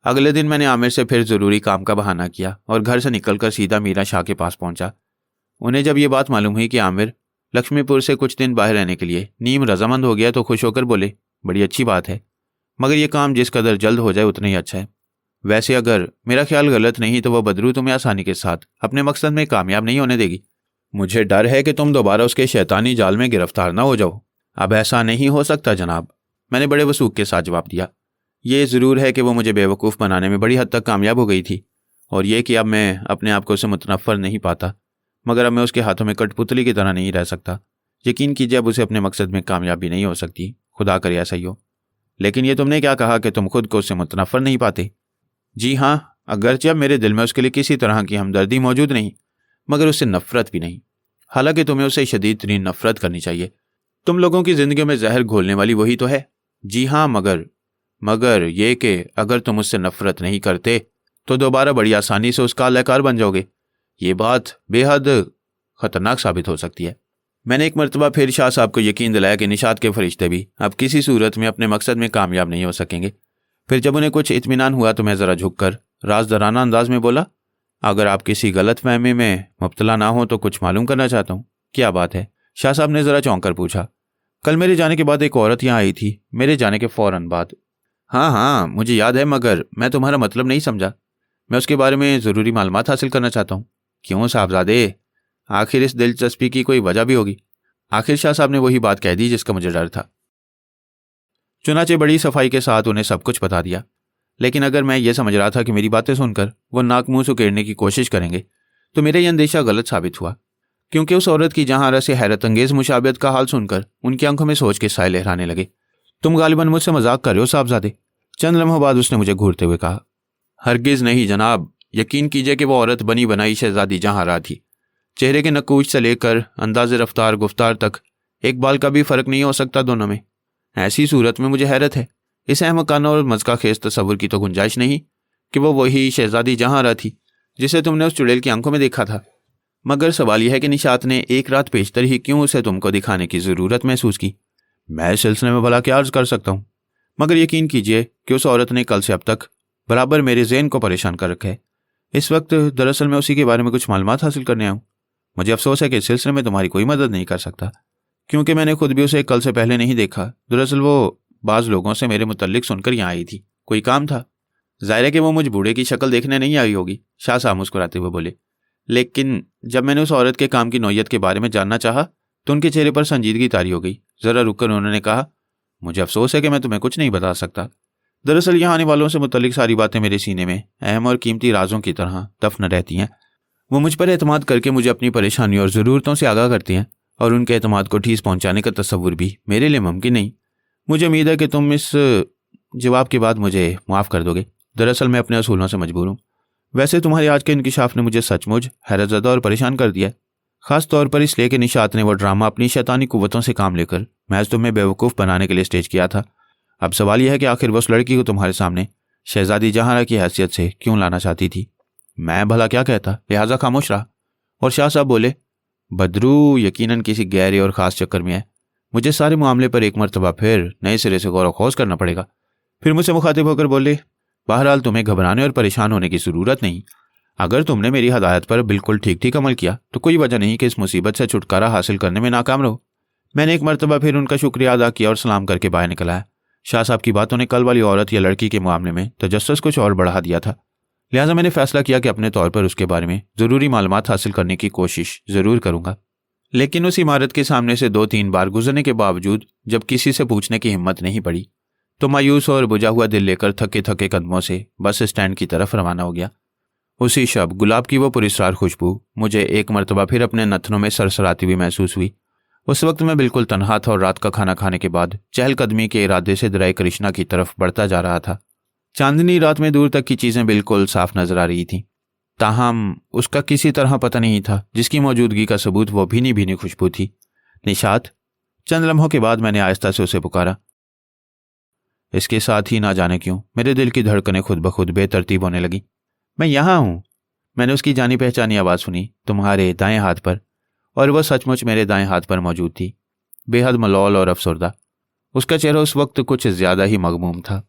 अगले दिन मैंने आमिर से फिर ज़रूरी काम का बहाना किया और घर से निकलकर सीधा मीरा शाह के पास पहुंचा। उन्हें जब ये बात मालूम हुई कि आमिर लक्ष्मीपुर से कुछ दिन बाहर रहने के लिए नीम रजामंद हो गया तो खुश होकर बोले, बड़ी अच्छी बात है, मगर यह काम जिस कदर जल्द हो जाए उतना ही अच्छा है। वैसे अगर मेरा ख्याल गलत नहीं तो वह बदरू तुम्हें आसानी के साथ अपने मकसद में कामयाब नहीं होने देगी। मुझे डर है कि तुम दोबारा उसके शैतानी जाल में गिरफ्तार ना हो जाओ। अब ऐसा नहीं हो सकता जनाब, मैंने बड़े वसूख के साथ जवाब दिया। ये ज़रूर है कि वो मुझे बेवकूफ़ बनाने में बड़ी हद तक कामयाब हो गई थी, और ये कि अब मैं अपने आप को उससे मुतनफ़र नहीं पाता, मगर अब मैं उसके हाथों में कठपुतली की तरह नहीं रह सकता। यकीन कीजिए अब उसे अपने मकसद में कामयाबी नहीं हो सकती, खुदा करे ऐसा ही हो। लेकिन ये तुमने क्या कहा कि तुम खुद को उससे मुतनफ़र नहीं पाते? जी हाँ, अगरचे अब मेरे दिल में उसके लिए किसी तरह की हमदर्दी मौजूद नहीं, मगर उससे नफ़रत भी नहीं। हालांकि तुम्हें उससे शदीद तरीन नफ़रत करनी चाहिए। तुम लोगों की ज़िंदगी में जहर घोलने वाली वही तो है। जी हाँ, मगर ये कि अगर तुम उससे नफ़रत नहीं करते तो दोबारा बड़ी आसानी से उसका आलाकार बन जाओगे। ये बात बेहद ख़तरनाक साबित हो सकती है। मैंने एक मरतबा फिर शाह साहब को यकीन दिलाया कि निशात के फरिश्ते भी अब किसी सूरत में अपने मकसद में कामयाब नहीं हो सकेंगे। फिर जब उन्हें कुछ इत्मीनान हुआ तो मैं ज़रा झुककर राजदराना अंदाज में बोला, अगर आप किसी गलत फहमी में मुब्तला ना हो तो कुछ मालूम करना चाहता हूँ। क्या बात है? शाह साहब ने ज़रा चौंक कर पूछा। कल मेरे जाने के बाद एक औरत यहाँ आई थी, मेरे जाने के फ़ौरन बाद। हाँ हाँ, मुझे याद है, मगर मैं तुम्हारा मतलब नहीं समझा। मैं उसके बारे में ज़रूरी मालूमात हासिल करना चाहता हूँ। क्यों साहबजादे? आखिर इस दिलचस्पी की कोई वजह भी होगी। आखिर शाह साहब ने वही बात कह दी जिसका मुझे डर था। चुनाचे बड़ी सफाई के साथ उन्हें सब कुछ बता दिया। लेकिन अगर मैं ये समझ रहा था कि मेरी बातें सुनकर वो नाक मुंह सुकेड़ने की कोशिश करेंगे, तो मेरा यह अंदेशा गलत साबित हुआ। क्योंकि उस औरत की जहां से हैरत अंगेज मुशाबियत का हाल सुनकर उनकी आंखों में सोच के साए लहराने लगे। तुम गालिबन मुझसे मजाक कर रहे हो साहबजादे? चंद लम्हों बाद उसने मुझे घूरते हुए कहा। हरगिज नहीं जनाब, यकीन कीजिए कि वो औरत बनी बनाई शहजादी जहां थी। चेहरे के नकूश से लेकर अंदाज़े रफ्तार गुफ्तार तक एक बाल का भी फर्क नहीं हो सकता दोनों में। ऐसी सूरत में मुझे हैरत है, इस अहमकाना और मज़का खेज तस्वुर की तो गुंजाइश नहीं कि वो वही शहजादी जहां थी जिसे तुमने उस चुड़ैल की आंखों में देखा था। मगर सवाल यह है कि निशात ने एक रात पेशतर ही क्यों उसे तुमको दिखाने की ज़रूरत महसूस की? मैं इस सिलसिले में भला क्या अर्ज कर सकता हूँ, मगर यकीन कीजिए कि उस औरत ने कल से अब तक बराबर मेरे ज़हन को परेशान कर रखा है। इस वक्त दरअसल मैं उसी के बारे में कुछ मालूमात हासिल करने आया हूँ। मुझे अफसोस है कि इस सिलसिले में तुम्हारी कोई मदद नहीं कर सकता, क्योंकि मैंने खुद भी उसे कल से पहले नहीं देखा। दरअसल वो बाज़ लोगों से मेरे मुतल्लिक सुनकर यहाँ आई थी, कोई काम था। ज़ाहिर है कि वो मुझ बूढ़े की शक्ल देखने नहीं आई होगी, शाह साहब मुस्कुराते हुए बोले। लेकिन जब मैंने उस औरत के काम की नौयत के बारे में जानना चाहा तो उनके चेहरे पर संजीदगी तारी हो गई। ज़रा रुककर उन्होंने कहा, मुझे अफसोस है कि मैं तुम्हें कुछ नहीं बता सकता। दरअसल यहाँ आने वालों से मुतल्लिक सारी बातें मेरे सीने में अहम और कीमती राजों की तरह दफन रहती हैं। वो मुझ पर एतमाद करके मुझे अपनी परेशानियों और ज़रूरतों से आगाह करती हैं, और उनके एतमाद को ठेस पहुँचाने का तस्वुर भी मेरे लिए मुमकिन नहीं। मुझे उम्मीद है कि तुम इस जवाब के बाद मुझे माफ़ कर दोगे। दरअसल मैं अपने असूलों से मजबूर हूँ। वैसे तुम्हारे आज के इंकिशाफ ने मुझे सचमुच हैरतज़दा और परेशान कर दिया, खास तौर पर इसलिए कि निशात ने वो ड्रामा अपनी शैतानी कुव्वतों से काम लेकर महज तुम्हें बेवकूफ़ बनाने के लिए स्टेज किया था। अब सवाल यह है कि आखिर वो उस लड़की को तुम्हारे सामने शहजादी जहां की हैसियत से क्यों लाना चाहती थी? मैं भला क्या कहता, लिहाजा खामोश रहा। और शाह साहब बोले, बदरू यकीनन किसी गहरे और ख़ास चक्कर में है। मुझे सारे मामले पर एक मरतबा फिर नए सिरे से गौर खौज करना पड़ेगा। फिर मुझसे मुखातिब होकर बोले, बहरहाल तुम्हें घबराने और परेशान होने की ज़रूरत नहीं। अगर तुमने मेरी हदायत पर बिल्कुल ठीक ठीक अमल किया तो कोई वजह नहीं कि इस मुसीबत से छुटकारा हासिल करने में नाकाम रहो। मैंने एक मरतबा फिर उनका शुक्रिया अदा किया और सलाम करके बाहर निकल आया। शाह साहब की बातों ने कल वाली औरत या लड़की के मामले में तजस्सुस कुछ और बढ़ा दिया था। लिहाजा मैंने फैसला किया कि अपने तौर पर उसके बारे में ज़रूरी मालूमात हासिल करने की कोशिश ज़रूर करूँगा। लेकिन उस इमारत के सामने से 2-3 बार गुजरने के बावजूद जब किसी से पूछने की हिम्मत नहीं पड़ी तो मायूस और बुझा हुआ दिल लेकर थके थके कदमों से बस स्टैंड की तरफ रवाना हो गया। उसी शब गुलाब की वो पुरस्कार खुशबू मुझे एक मरतबा फिर अपने नथनों में सरसराती हुई महसूस हुई। उस वक्त मैं बिल्कुल तन्हा था और रात का खाना खाने के बाद चहलकदमी के इरादे से दराए कृष्णा की तरफ बढ़ता जा रहा था। चांदनी रात में दूर तक की चीज़ें बिल्कुल साफ नजर आ रही थीं, ताहम उसका किसी तरह पता नहीं था जिसकी मौजूदगी का सबूत वो भीनी भीनी खुशबू थी। निशात। चंद लम्हों के बाद मैंने आहिस्ता से उसे पुकारा। इसके साथ ही ना जाने क्यों मेरे दिल की धड़कनें खुद ब खुद बेतरतीब होने लगी। मैं यहाँ हूँ। मैंने उसकी जानी पहचानी आवाज़ सुनी, तुम्हारे दाएं हाथ पर। और वह सचमुच मेरे दाएं हाथ पर मौजूद थी, बेहद मलौल और अफसरदा। उसका चेहरा उस वक्त कुछ ज़्यादा ही मगमूम था।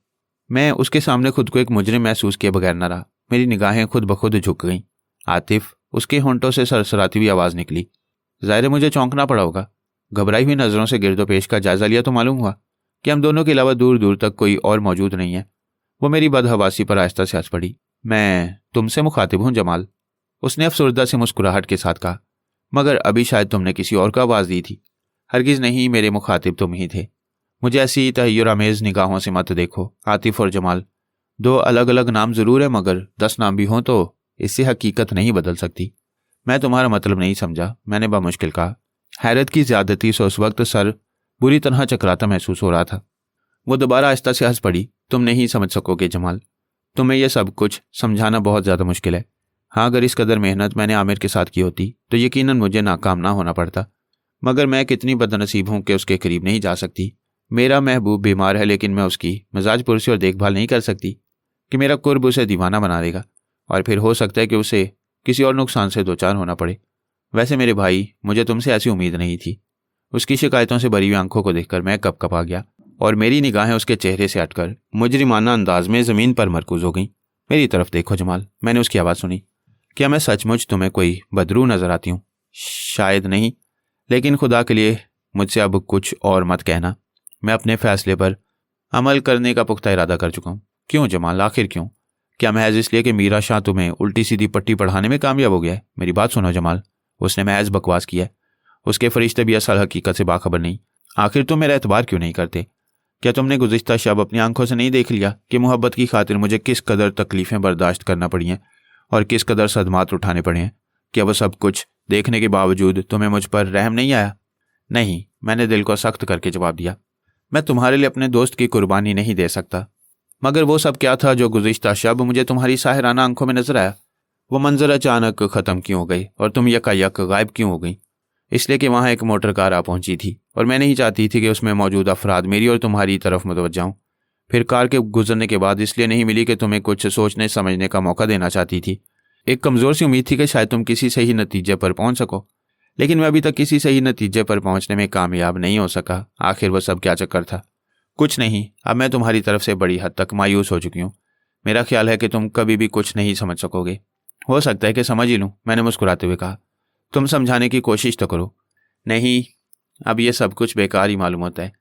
मैं उसके सामने खुद को एक मुजरिम महसूस किए बगैर न रहा। मेरी निगाहें खुद ब खुद झुक गईं। आतिफ, उसके होंठों से सरसराती हुई आवाज़ निकली। ज़ाहिर है मुझे चौंकना पड़ा होगा। घबराई हुई नज़रों से गिरदोपेश का जायज़ा लिया तो मालूम हुआ कि हम दोनों के अलावा दूर दूर तक कोई और मौजूद नहीं है। वो मेरी बदहवासी पर आहिस्ता से हंस पड़ी। मैं तुमसे मुखातिब हूँ जमाल, उसने अफसरदा से मुस्कुराहट के साथ कहा। मगर अभी शायद तुमने किसी और को आवाज़ दी थी। हरगिज़ नहीं, मेरे मुखातिब तुम ही थे। मुझे ऐसी तहय्युरामेज़ निगाहों से मत देखो। आतिफ और जमाल 2 अलग अलग नाम ज़रूर है, मगर 10 नाम भी हों तो इससे हकीकत नहीं बदल सकती। मैं तुम्हारा मतलब नहीं समझा, मैंने बामुश्किल कहा। हैरत की ज़्यादती से उस वक्त सर बुरी तरह चकराता महसूस हो रहा था। वो दोबारा आहिस्ता से हंस पड़ी। तुम नहीं समझ सकोगे जमाल, तुम्हें यह सब कुछ समझाना बहुत ज़्यादा मुश्किल है। हाँ, अगर इस कदर मेहनत मैंने आमिर के साथ की होती तो यकीनन मुझे नाकाम ना होना पड़ता। मगर मैं कितनी बदनसीब हूँ कि उसके करीब नहीं जा सकती। मेरा महबूब बीमार है, लेकिन मैं उसकी मिजाज पुरसी और देखभाल नहीं कर सकती कि मेरा कुर्ब उसे दीवाना बना देगा, और फिर हो सकता है कि उसे किसी और नुकसान से दो चार होना पड़े। वैसे मेरे भाई, मुझे तुमसे ऐसी उम्मीद नहीं थी। उसकी शिकायतों से भरी हुई आंखों को देखकर मैं कपकपा गया और मेरी निगाहें उसके चेहरे से हटकर मुजरिमाना अंदाज में ज़मीन पर मरकूज हो गईं। मेरी तरफ देखो जमाल, मैंने उसकी आवाज़ सुनी। क्या मैं सचमुच तुम्हें कोई बदरू नजर आती हूँ? शायद नहीं, लेकिन खुदा के लिए मुझसे अब कुछ और मत कहना। मैं अपने फैसले पर अमल करने का पुख्ता इरादा कर चुका हूँ। क्यों जमाल, आखिर क्यों? क्या महज इसलिए कि मीरा शाह तुम्हें उल्टी सीधी पट्टी पढ़ाने में कामयाब हो गया है? मेरी बात सुनो जमाल, उसने महज बकवास किया है। उसके फरिश्ते भी असल हकीकत से बाखबर नहीं। आखिर तुम मेरा एतबार क्यों नहीं करते? क्या तुमने गुज़िश्ता शब अपनी आंखों से नहीं देख लिया कि मोहब्बत की खातिर मुझे किस कदर तकलीफ़ें बर्दाश्त करना पड़ी हैं और किस कदर सदमात उठाने पड़े हैं? क्या वो सब कुछ देखने के बावजूद तुम्हें मुझ पर रहम नहीं आया? नहीं, मैंने दिल को सख्त करके जवाब दिया। मैं तुम्हारे लिए अपने दोस्त की कुर्बानी नहीं दे सकता। मगर वो सब क्या था जो गुज़िश्ता शब मुझे तुम्हारी साहिराना आंखों में नजर आया? वो मंजर अचानक ख़त्म क्यों हो गई और तुम यकायक गायब क्यों हो गई? इसलिए कि वहाँ एक मोटर कार आ पहुंची थी और मैं नहीं चाहती थी कि उसमें मौजूद अफराद मेरी और तुम्हारी तरफ मुतवज्जा हों। फिर कार के गुजरने के बाद इसलिए नहीं मिली कि तुम्हें कुछ सोचने समझने का मौका देना चाहती थी। एक कमज़ोर सी उम्मीद थी कि शायद तुम किसी सही नतीजे पर पहुंच सको, लेकिन मैं अभी तक किसी सही नतीजे पर पहुंचने में कामयाब नहीं हो सका। आखिर वह सब क्या चक्कर था? कुछ नहीं, अब मैं तुम्हारी तरफ से बड़ी हद तक मायूस हो चुकी हूँ। मेरा ख्याल है कि तुम कभी भी कुछ नहीं समझ सकोगे। हो सकता है कि समझ ही लूँ, मैंने मुस्कुराते हुए कहा। तुम समझाने की कोशिश तो करो। नहीं, अब यह सब कुछ बेकार ही मालूम होता है।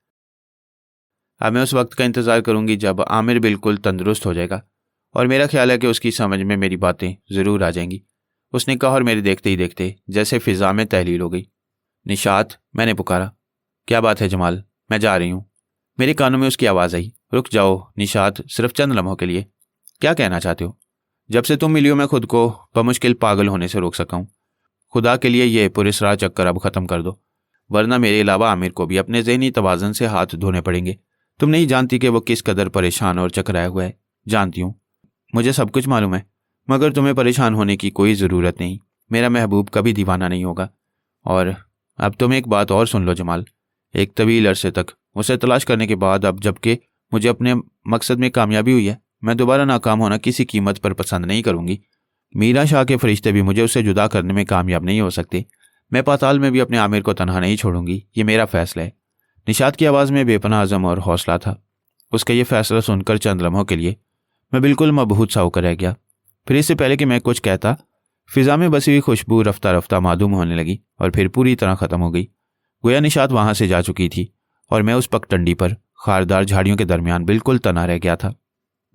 अब मैं उस वक्त का इंतज़ार करूंगी जब आमिर बिल्कुल तंदुरुस्त हो जाएगा और मेरा ख्याल है कि उसकी समझ में मेरी बातें ज़रूर आ जाएंगी, उसने कहा और मेरे देखते ही देखते जैसे फ़िज़ा में तहलील हो गई। निशात, मैंने पुकारा। क्या बात है जमाल, मैं जा रही हूँ। मेरे कानों में उसकी आवाज़ आई। रुक जाओ निशात, सिर्फ चंद लम्हों के लिए। क्या कहना चाहते हो? जब से तुम मिली हो मैं खुद को बमुश्किल पागल होने से रोक सका हूँ। खुदा के लिए ये पुरस्कार चक्कर अब ख़त्म कर दो, वरना मेरे अलावा आमिर को भी अपने जहनी तवाज़न से हाथ धोने पड़ेंगे। तुम नहीं जानती कि वो किस कदर परेशान और चकराया हुआ है। जानती हूँ, मुझे सब कुछ मालूम है, मगर तुम्हें परेशान होने की कोई ज़रूरत नहीं। मेरा महबूब कभी दीवाना नहीं होगा। और अब तुम एक बात और सुन लो जमाल। एक तवील अरसे तक उसे तलाश करने के बाद, अब जबकि मुझे अपने मकसद में कामयाबी हुई है, मैं दोबारा नाकाम होना किसी कीमत पर पसंद नहीं करूँगी। मीरा शाह के फरिश्ते भी मुझे उससे जुदा करने में कामयाब नहीं हो सकते। मैं पाताल में भी अपने आमिर को तनहा नहीं छोड़ूंगी, ये मेरा फैसला है। निशात की आवाज़ में बेपनाह अज़म और हौसला था। उसका यह फैसला सुनकर चंद लम्हों के लिए मैं बिल्कुल मबहूत सा होकर रह गया। फिर इससे पहले कि मैं कुछ कहता, फिज़ा में बसी हुई खुशबू रफ्ता रफ्ता मादूम होने लगी और फिर पूरी तरह ख़त्म हो गई। गोया निशात वहाँ से जा चुकी थी और मैं उस पगडंडी पर खारदार झाड़ियों के दरमियान बिल्कुल तना रह गया था।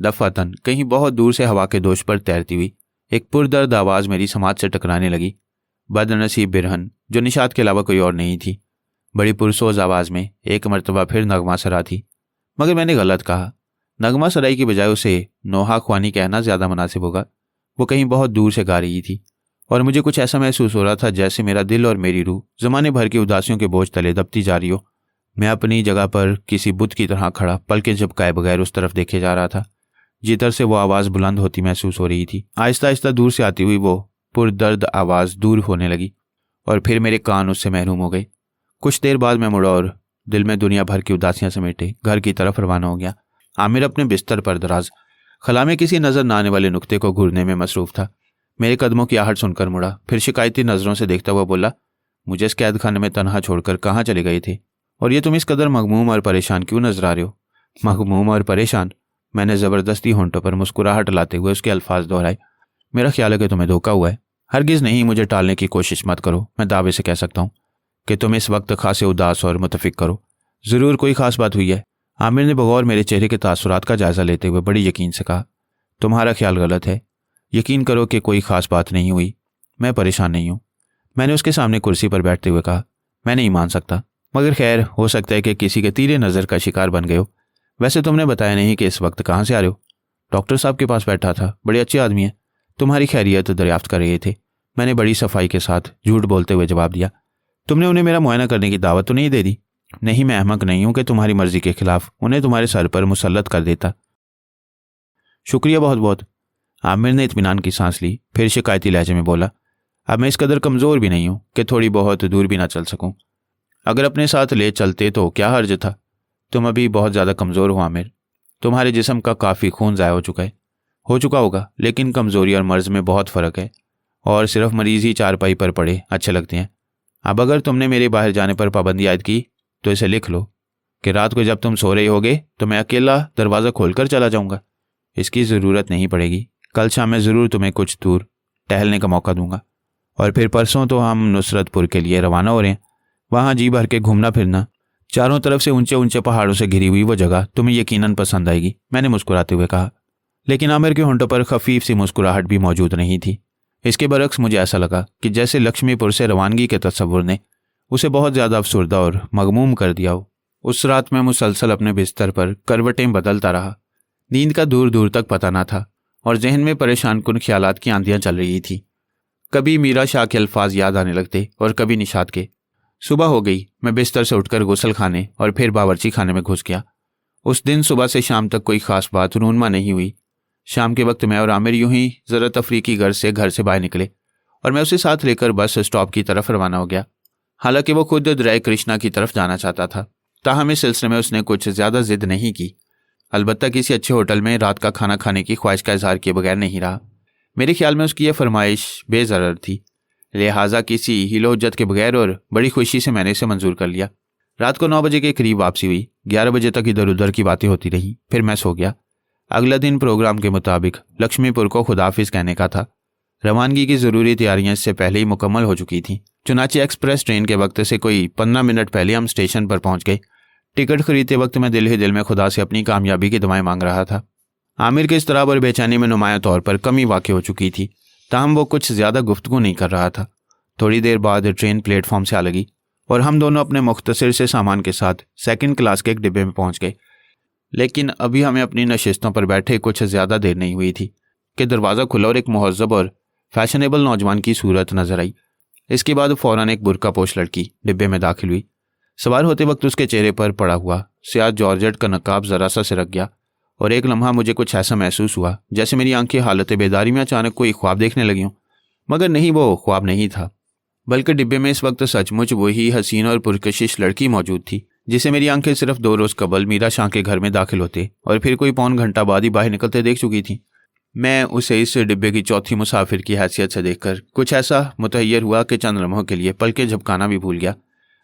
दफातन कहीं बहुत दूर से हवा के दोष पर तैरती हुई एक पुरदर्द आवाज़ मेरी समाज से टकराने लगी। बदनसीब बिरहन, जो निशात के अलावा कोई और नहीं थी, बड़ी पुरसोज आवाज़ में एक मरतबा फिर नगमा सरा थी। मगर मैंने गलत कहा। नगमा सराई की बजाय उसे नोहा ख्वानी कहना ज़्यादा मुनासिब होगा। वो कहीं बहुत दूर से गा रही थी और मुझे कुछ ऐसा महसूस हो रहा था जैसे मेरा दिल और मेरी रूह ज़माने भर की उदासियों के बोझ तले दबती जा रही हो। मैं अपनी जगह पर किसी बुत की तरह खड़ा पलकें झपकाए बगैर उस तरफ देखे जा रहा था जिधर से वो आवाज़ बुलंद होती महसूस हो रही थी। आहिस्ता आहिस्ता दूर से आती हुई वो पुरदर्द आवाज़ दूर होने लगी और फिर मेरे कान उससे महरूम हो गए। कुछ देर बाद मैं मुड़ा और दिल में दुनिया भर की उदासियां समेटे घर की तरफ रवाना हो गया। आमिर अपने बिस्तर पर दराज खला में किसी नज़र न आने वाले नुक्ते को घूरने में मसरूफ़ था। मेरे कदमों की आहट सुनकर मुड़ा, फिर शिकायती नज़रों से देखता हुआ बोला, मुझे इस कैद खाने में तनहा छोड़कर कहाँ चले गए थे? और ये तुम इस कदर मगमूम और परेशान क्यों नजर आ रहे हो? मगमूम और परेशान? मैंने ज़बरदस्ती होंठों पर मुस्कुराहट लाते हुए उसके अल्फाज दोहराए। मेरा ख्याल है कि तुम्हें धोखा हुआ है। हरगिज़ नहीं, मुझे टालने की कोशिश मत करो। मैं दावे से कह सकता हूँ कि तुम इस वक्त खासे उदास और मुतफिक करो। ज़रूर कोई ख़ास बात हुई है। आमिर ने बगौर मेरे चेहरे के तासुरात का जायज़ा लेते हुए बड़ी यकीन से कहा। तुम्हारा ख्याल गलत है। यकीन करो कि कोई ख़ास बात नहीं हुई। मैं परेशान नहीं हूँ। मैंने उसके सामने कुर्सी पर बैठते हुए कहा। मैं नहीं मान सकता, मगर खैर, हो सकता है कि किसी के तीरे नज़र का शिकार बन गए हो। वैसे तुमने बताया नहीं कि इस वक्त कहाँ से आ रहे हो? डॉक्टर साहब के पास बैठा था, बड़े अच्छे आदमी हैं, तुम्हारी खैरियत दरियाफ्त कर रहे थे। मैंने बड़ी सफाई के साथ झूठ बोलते हुए जवाब दिया। तुमने उन्हें मेरा मुआयना करने की दावत तो नहीं दे दी? नहीं, मैं अहमक नहीं हूं कि तुम्हारी मर्जी के खिलाफ उन्हें तुम्हारे सर पर मुसल्लत कर देता। शुक्रिया बहुत बहुत। आमिर ने इत्मीनान की सांस ली, फिर शिकायती लहजे में बोला, अब मैं इस कदर कमज़ोर भी नहीं हूं कि थोड़ी बहुत दूर भी ना चल सकूं। अगर अपने साथ ले चलते तो क्या हर्ज था? तुम अभी बहुत ज़्यादा कमज़ोर हो आमिर। तुम्हारे जिस्म का काफ़ी खून ज़ाया हो चुका होगा, लेकिन कमज़ोरी और मर्ज़ में बहुत फ़र्क है और सिर्फ मरीज़ ही चारपाई पर पड़े अच्छे लगते हैं। अब अगर तुमने मेरे बाहर जाने पर पाबंदी आयद की तो इसे लिख लो कि रात को जब तुम सो रहे होगे तो मैं अकेला दरवाज़ा खोलकर चला जाऊँगा। इसकी ज़रूरत नहीं पड़ेगी। कल शाम में ज़रूर तुम्हें कुछ दूर टहलने का मौका दूंगा और फिर परसों तो हम नुसरतपुर के लिए रवाना हो रहे हैं। वहाँ जी भर के घूमना फिरना, चारों तरफ से ऊंचे ऊंचे पहाड़ों से घिरी हुई वो जगह तुम्हें यकीनन पसंद आएगी, मैंने मुस्कुराते हुए कहा। लेकिन आमिर के होंठों पर खफीफ सी मुस्कुराहट भी मौजूद नहीं थी। इसके बरक्स मुझे ऐसा लगा कि जैसे लक्ष्मीपुर से रवानगी के तस्वुर ने उसे बहुत ज़्यादा अफसुर्दा और मगमूम कर दिया हो। उस रात मैं मुसलसल अपने बिस्तर पर करवटें बदलता रहा। नींद का दूर दूर तक पता न था और जहन में परेशान कुन ख्यालात की आंधियां चल रही थी। कभी मीरा शाह के अल्फाज याद आने लगते और कभी निशात के। सुबह हो गई। मैं बिस्तर से उठकर गुसल खाने और फिर बावर्ची खाने में घुस गया। उस दिन सुबह से शाम तक कोई खास बात रूनमा नहीं हुई। शाम के वक्त मैं और आमिर यूं ही ज़रा तफरीकी घर से बाहर निकले और मैं उसे साथ लेकर बस स्टॉप की तरफ रवाना हो गया। हालांकि वो खुद ड्राई कृष्णा की तरफ जाना चाहता था, ताहम इस सिलसिले में उसने कुछ ज़्यादा जिद नहीं की। अलबत्ता किसी अच्छे होटल में रात का खाना खाने की ख्वाहिश का इजहार किए बगैर नहीं रहा। मेरे ख्याल में उसकी यह फरमाइश बेज़रर थी, लिहाजा किसी हिलोजत के बगैर और बड़ी खुशी से मैंने इसे मंजूर कर लिया। रात को 9 बजे के करीब वापसी हुई। 11 बजे तक इधर उधर की बातें होती रहीं, फिर मैं सो गया। अगला दिन प्रोग्राम के मुताबिक लक्ष्मीपुर को खुदाफिज कहने का था। रवानगी की ज़रूरी तैयारियां इससे पहले ही मुकम्मल हो चुकी थीं। चुनाचे एक्सप्रेस ट्रेन के वक्त से कोई 15 मिनट पहले हम स्टेशन पर पहुंच गए। टिकट खरीदते वक्त मैं दिल ही दिल में खुदा से अपनी कामयाबी की दुआएं मांग रहा था। आमिर के इस्तराब और बेचैनी में नुमाया तौर पर कमी वाक़ हो चुकी थी, ताहम वो कुछ ज़्यादा गुफ्तगू नहीं कर रहा था। थोड़ी देर बाद ट्रेन प्लेटफॉर्म से आ लगी और हम दोनों अपने मुख्तसर से सामान के साथ सेकंड क्लास के एक डिब्बे में पहुंच गए। लेकिन अभी हमें अपनी नशिस्तों पर बैठे कुछ ज़्यादा देर नहीं हुई थी कि दरवाज़ा खुला और एक मुहज़्ज़ब और फैशनेबल नौजवान की सूरत नजर आई। इसके बाद फ़ौरन एक बुर्कापोश लड़की डिब्बे में दाखिल हुई। सवार होते वक्त उसके चेहरे पर पड़ा हुआ स्याह जॉर्जेट का नकाब ज़रा सा सिरक गया और एक लम्हा मुझे कुछ ऐसा महसूस हुआ जैसे मेरी आंखें हालत बेदारी में अचानक कोई ख्वाब देखने लगी हों। मगर नहीं, वो ख्वाब नहीं था, बल्कि डिब्बे में इस वक्त सचमुच वही हसीन और पुरकशिश लड़की मौजूद थी जिसे मेरी आंखें सिर्फ 2 रोज़ कबल मीरा शाह के घर में दाखिल होते और फिर कोई पौन घंटा बाद ही बाहर निकलते देख चुकी थी। मैं उसे इस डिब्बे की चौथी मुसाफिर की हैसियत से देखकर कुछ ऐसा मुतहय्यर हुआ कि चंद लम्हों के लिए पलके झपकाना भी भूल गया।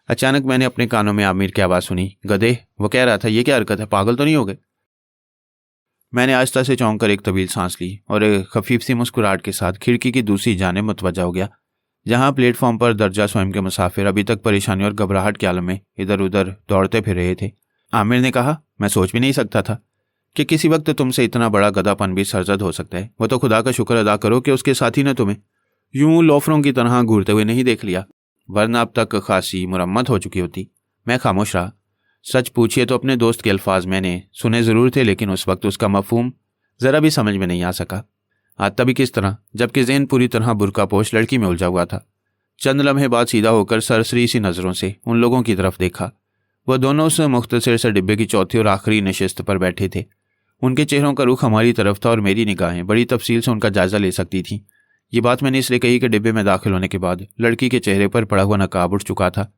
अचानक मैंने अपने कानों में आमिर की आवाज़ सुनी, गधे, वो कह रहा था, ये क्या हरकत है, पागल तो नहीं हो गए? मैंने आहिस्ता से चौंक कर एक तवील सांस ली और एक खफीफ सी मुस्कुराहट के साथ खिड़की की दूसरी जानिब मुतवज्जा हो गया, जहां प्लेटफॉर्म पर दर्जा स्वयं के मुसाफिर अभी तक परेशानी और घबराहट के आलम में इधर उधर दौड़ते फिर रहे थे। आमिर ने कहा, मैं सोच भी नहीं सकता था कि किसी वक्त तुमसे इतना बड़ा गधापन भी सरजद हो सकता है। वो तो खुदा का शुक्र अदा करो कि उसके साथी ने तुम्हें यूं लोफरों की तरह घूरते हुए नहीं देख लिया, वरना अब तक खासी मुरम्मत हो चुकी होती। मैं खामोश रहा। सच पूछिए तो अपने दोस्त के अल्फाज मैंने सुने ज़रूर थे, लेकिन उस वक्त उसका मफहूम ज़रा भी समझ में नहीं आ सका। आता भी किस तरह, जबकि ज़हन पूरी तरह बुर्कापोश लड़की में उलझा हुआ था। चंद लम्हे बाद सीधा होकर सरसरी सी नज़रों से उन लोगों की तरफ देखा। वह दोनों उस मुख्तसर से डिब्बे की चौथी और आखिरी नशिस्त पर बैठे थे। उनके चेहरों का रुख हमारी तरफ था और मेरी निगाहें बड़ी तफसील से उनका जायज़ा ले सकती थीं। ये बात मैंने इसलिए कही कि डिब्बे में दाखिल होने के बाद लड़की के चेहरे पर पड़ा हुआ नकाब उठ चुका था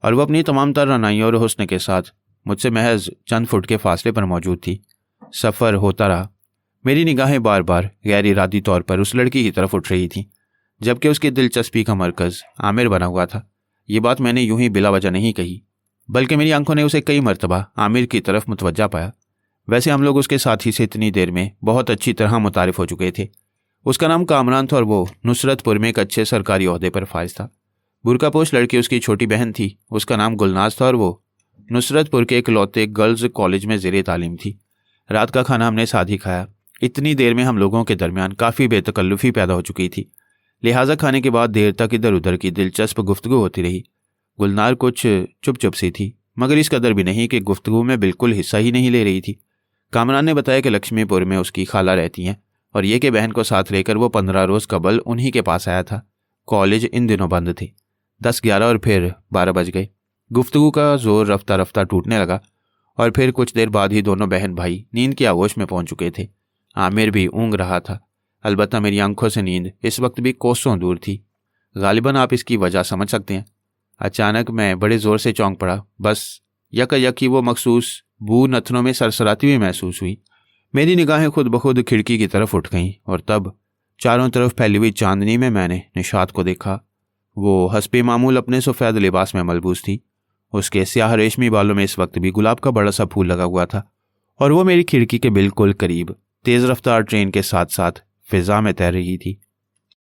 और वह अपनी तमाम तर रनाई और हुस्न के साथ मुझसे महज चंद फुट के फासले पर मौजूद थी। सफ़र होता रहा। मेरी निगाहें बार बार गैर इरादी तौर पर उस लड़की की तरफ उठ रही थीं, जबकि उसकी दिलचस्पी का मरकज़ आमिर बना हुआ था। ये बात मैंने यूं ही बिला वजह नहीं कही, बल्कि मेरी आंखों ने उसे कई मरतबा आमिर की तरफ मुतवज्जा पाया। वैसे हम लोग उसके साथी से इतनी देर में बहुत अच्छी तरह मुतारिफ हो चुके थे। उसका नाम कामरान था और वो नुसरतपुर में एक अच्छे सरकारी ओहदे पर फाइज था। बुर्कापोश लड़की उसकी छोटी बहन थी। उसका नाम गुलनाज था और वो नुसरतपुर के इकलौते गर्ल्स कॉलेज में ज़ेरे तालीम थी। रात का खाना हमने साथ ही खाया। इतनी देर में हम लोगों के दरमियान काफ़ी बेतकल्लुफ़ी पैदा हो चुकी थी, लिहाजा खाने के बाद देर तक इधर उधर की दिलचस्प गुफ्तगू होती रही। गुलनार कुछ चुप चुप सी थी, मगर इस कदर भी नहीं कि गुफ्तगू में बिल्कुल हिस्सा ही नहीं ले रही थी। कामरान ने बताया कि लक्ष्मीपुर में उसकी खाला रहती हैं और ये कि बहन को साथ लेकर वो 15 रोज़ कबल उन्हीं के पास आया था। कॉलेज इन दिनों बंद थे। 10, 11 और फिर 12 बज गए। गुफ्तगू का जोर रफ्ता रफ्ता टूटने लगा और फिर कुछ देर बाद ही दोनों बहन भाई नींद की आगोश में पहुंच चुके थे। आमिर भी ऊँग रहा था। अलबत्ता मेरी आंखों से नींद इस वक्त भी कोसों दूर थी। गालिबन आप इसकी वजह समझ सकते हैं। अचानक मैं बड़े ज़ोर से चौंक पड़ा। बस यकी वो मखसूस बू नथनों में सरसराती हुई महसूस हुई। मेरी निगाहें खुद ब खुद खिड़की की तरफ उठ गईं और तब चारों तरफ फैली हुई चांदनी में मैंने निशात को देखा। वो हस्बे मामूल अपने सफ़ेद लिबास में मलबूस थी। उसके स्याह रेशमी बालों में इस वक्त भी गुलाब का बड़ा सा फूल लगा हुआ था और वो मेरी खिड़की के बिल्कुल करीब तेज़ रफ्तार ट्रेन के साथ साथ फिजा में तैर रही थी।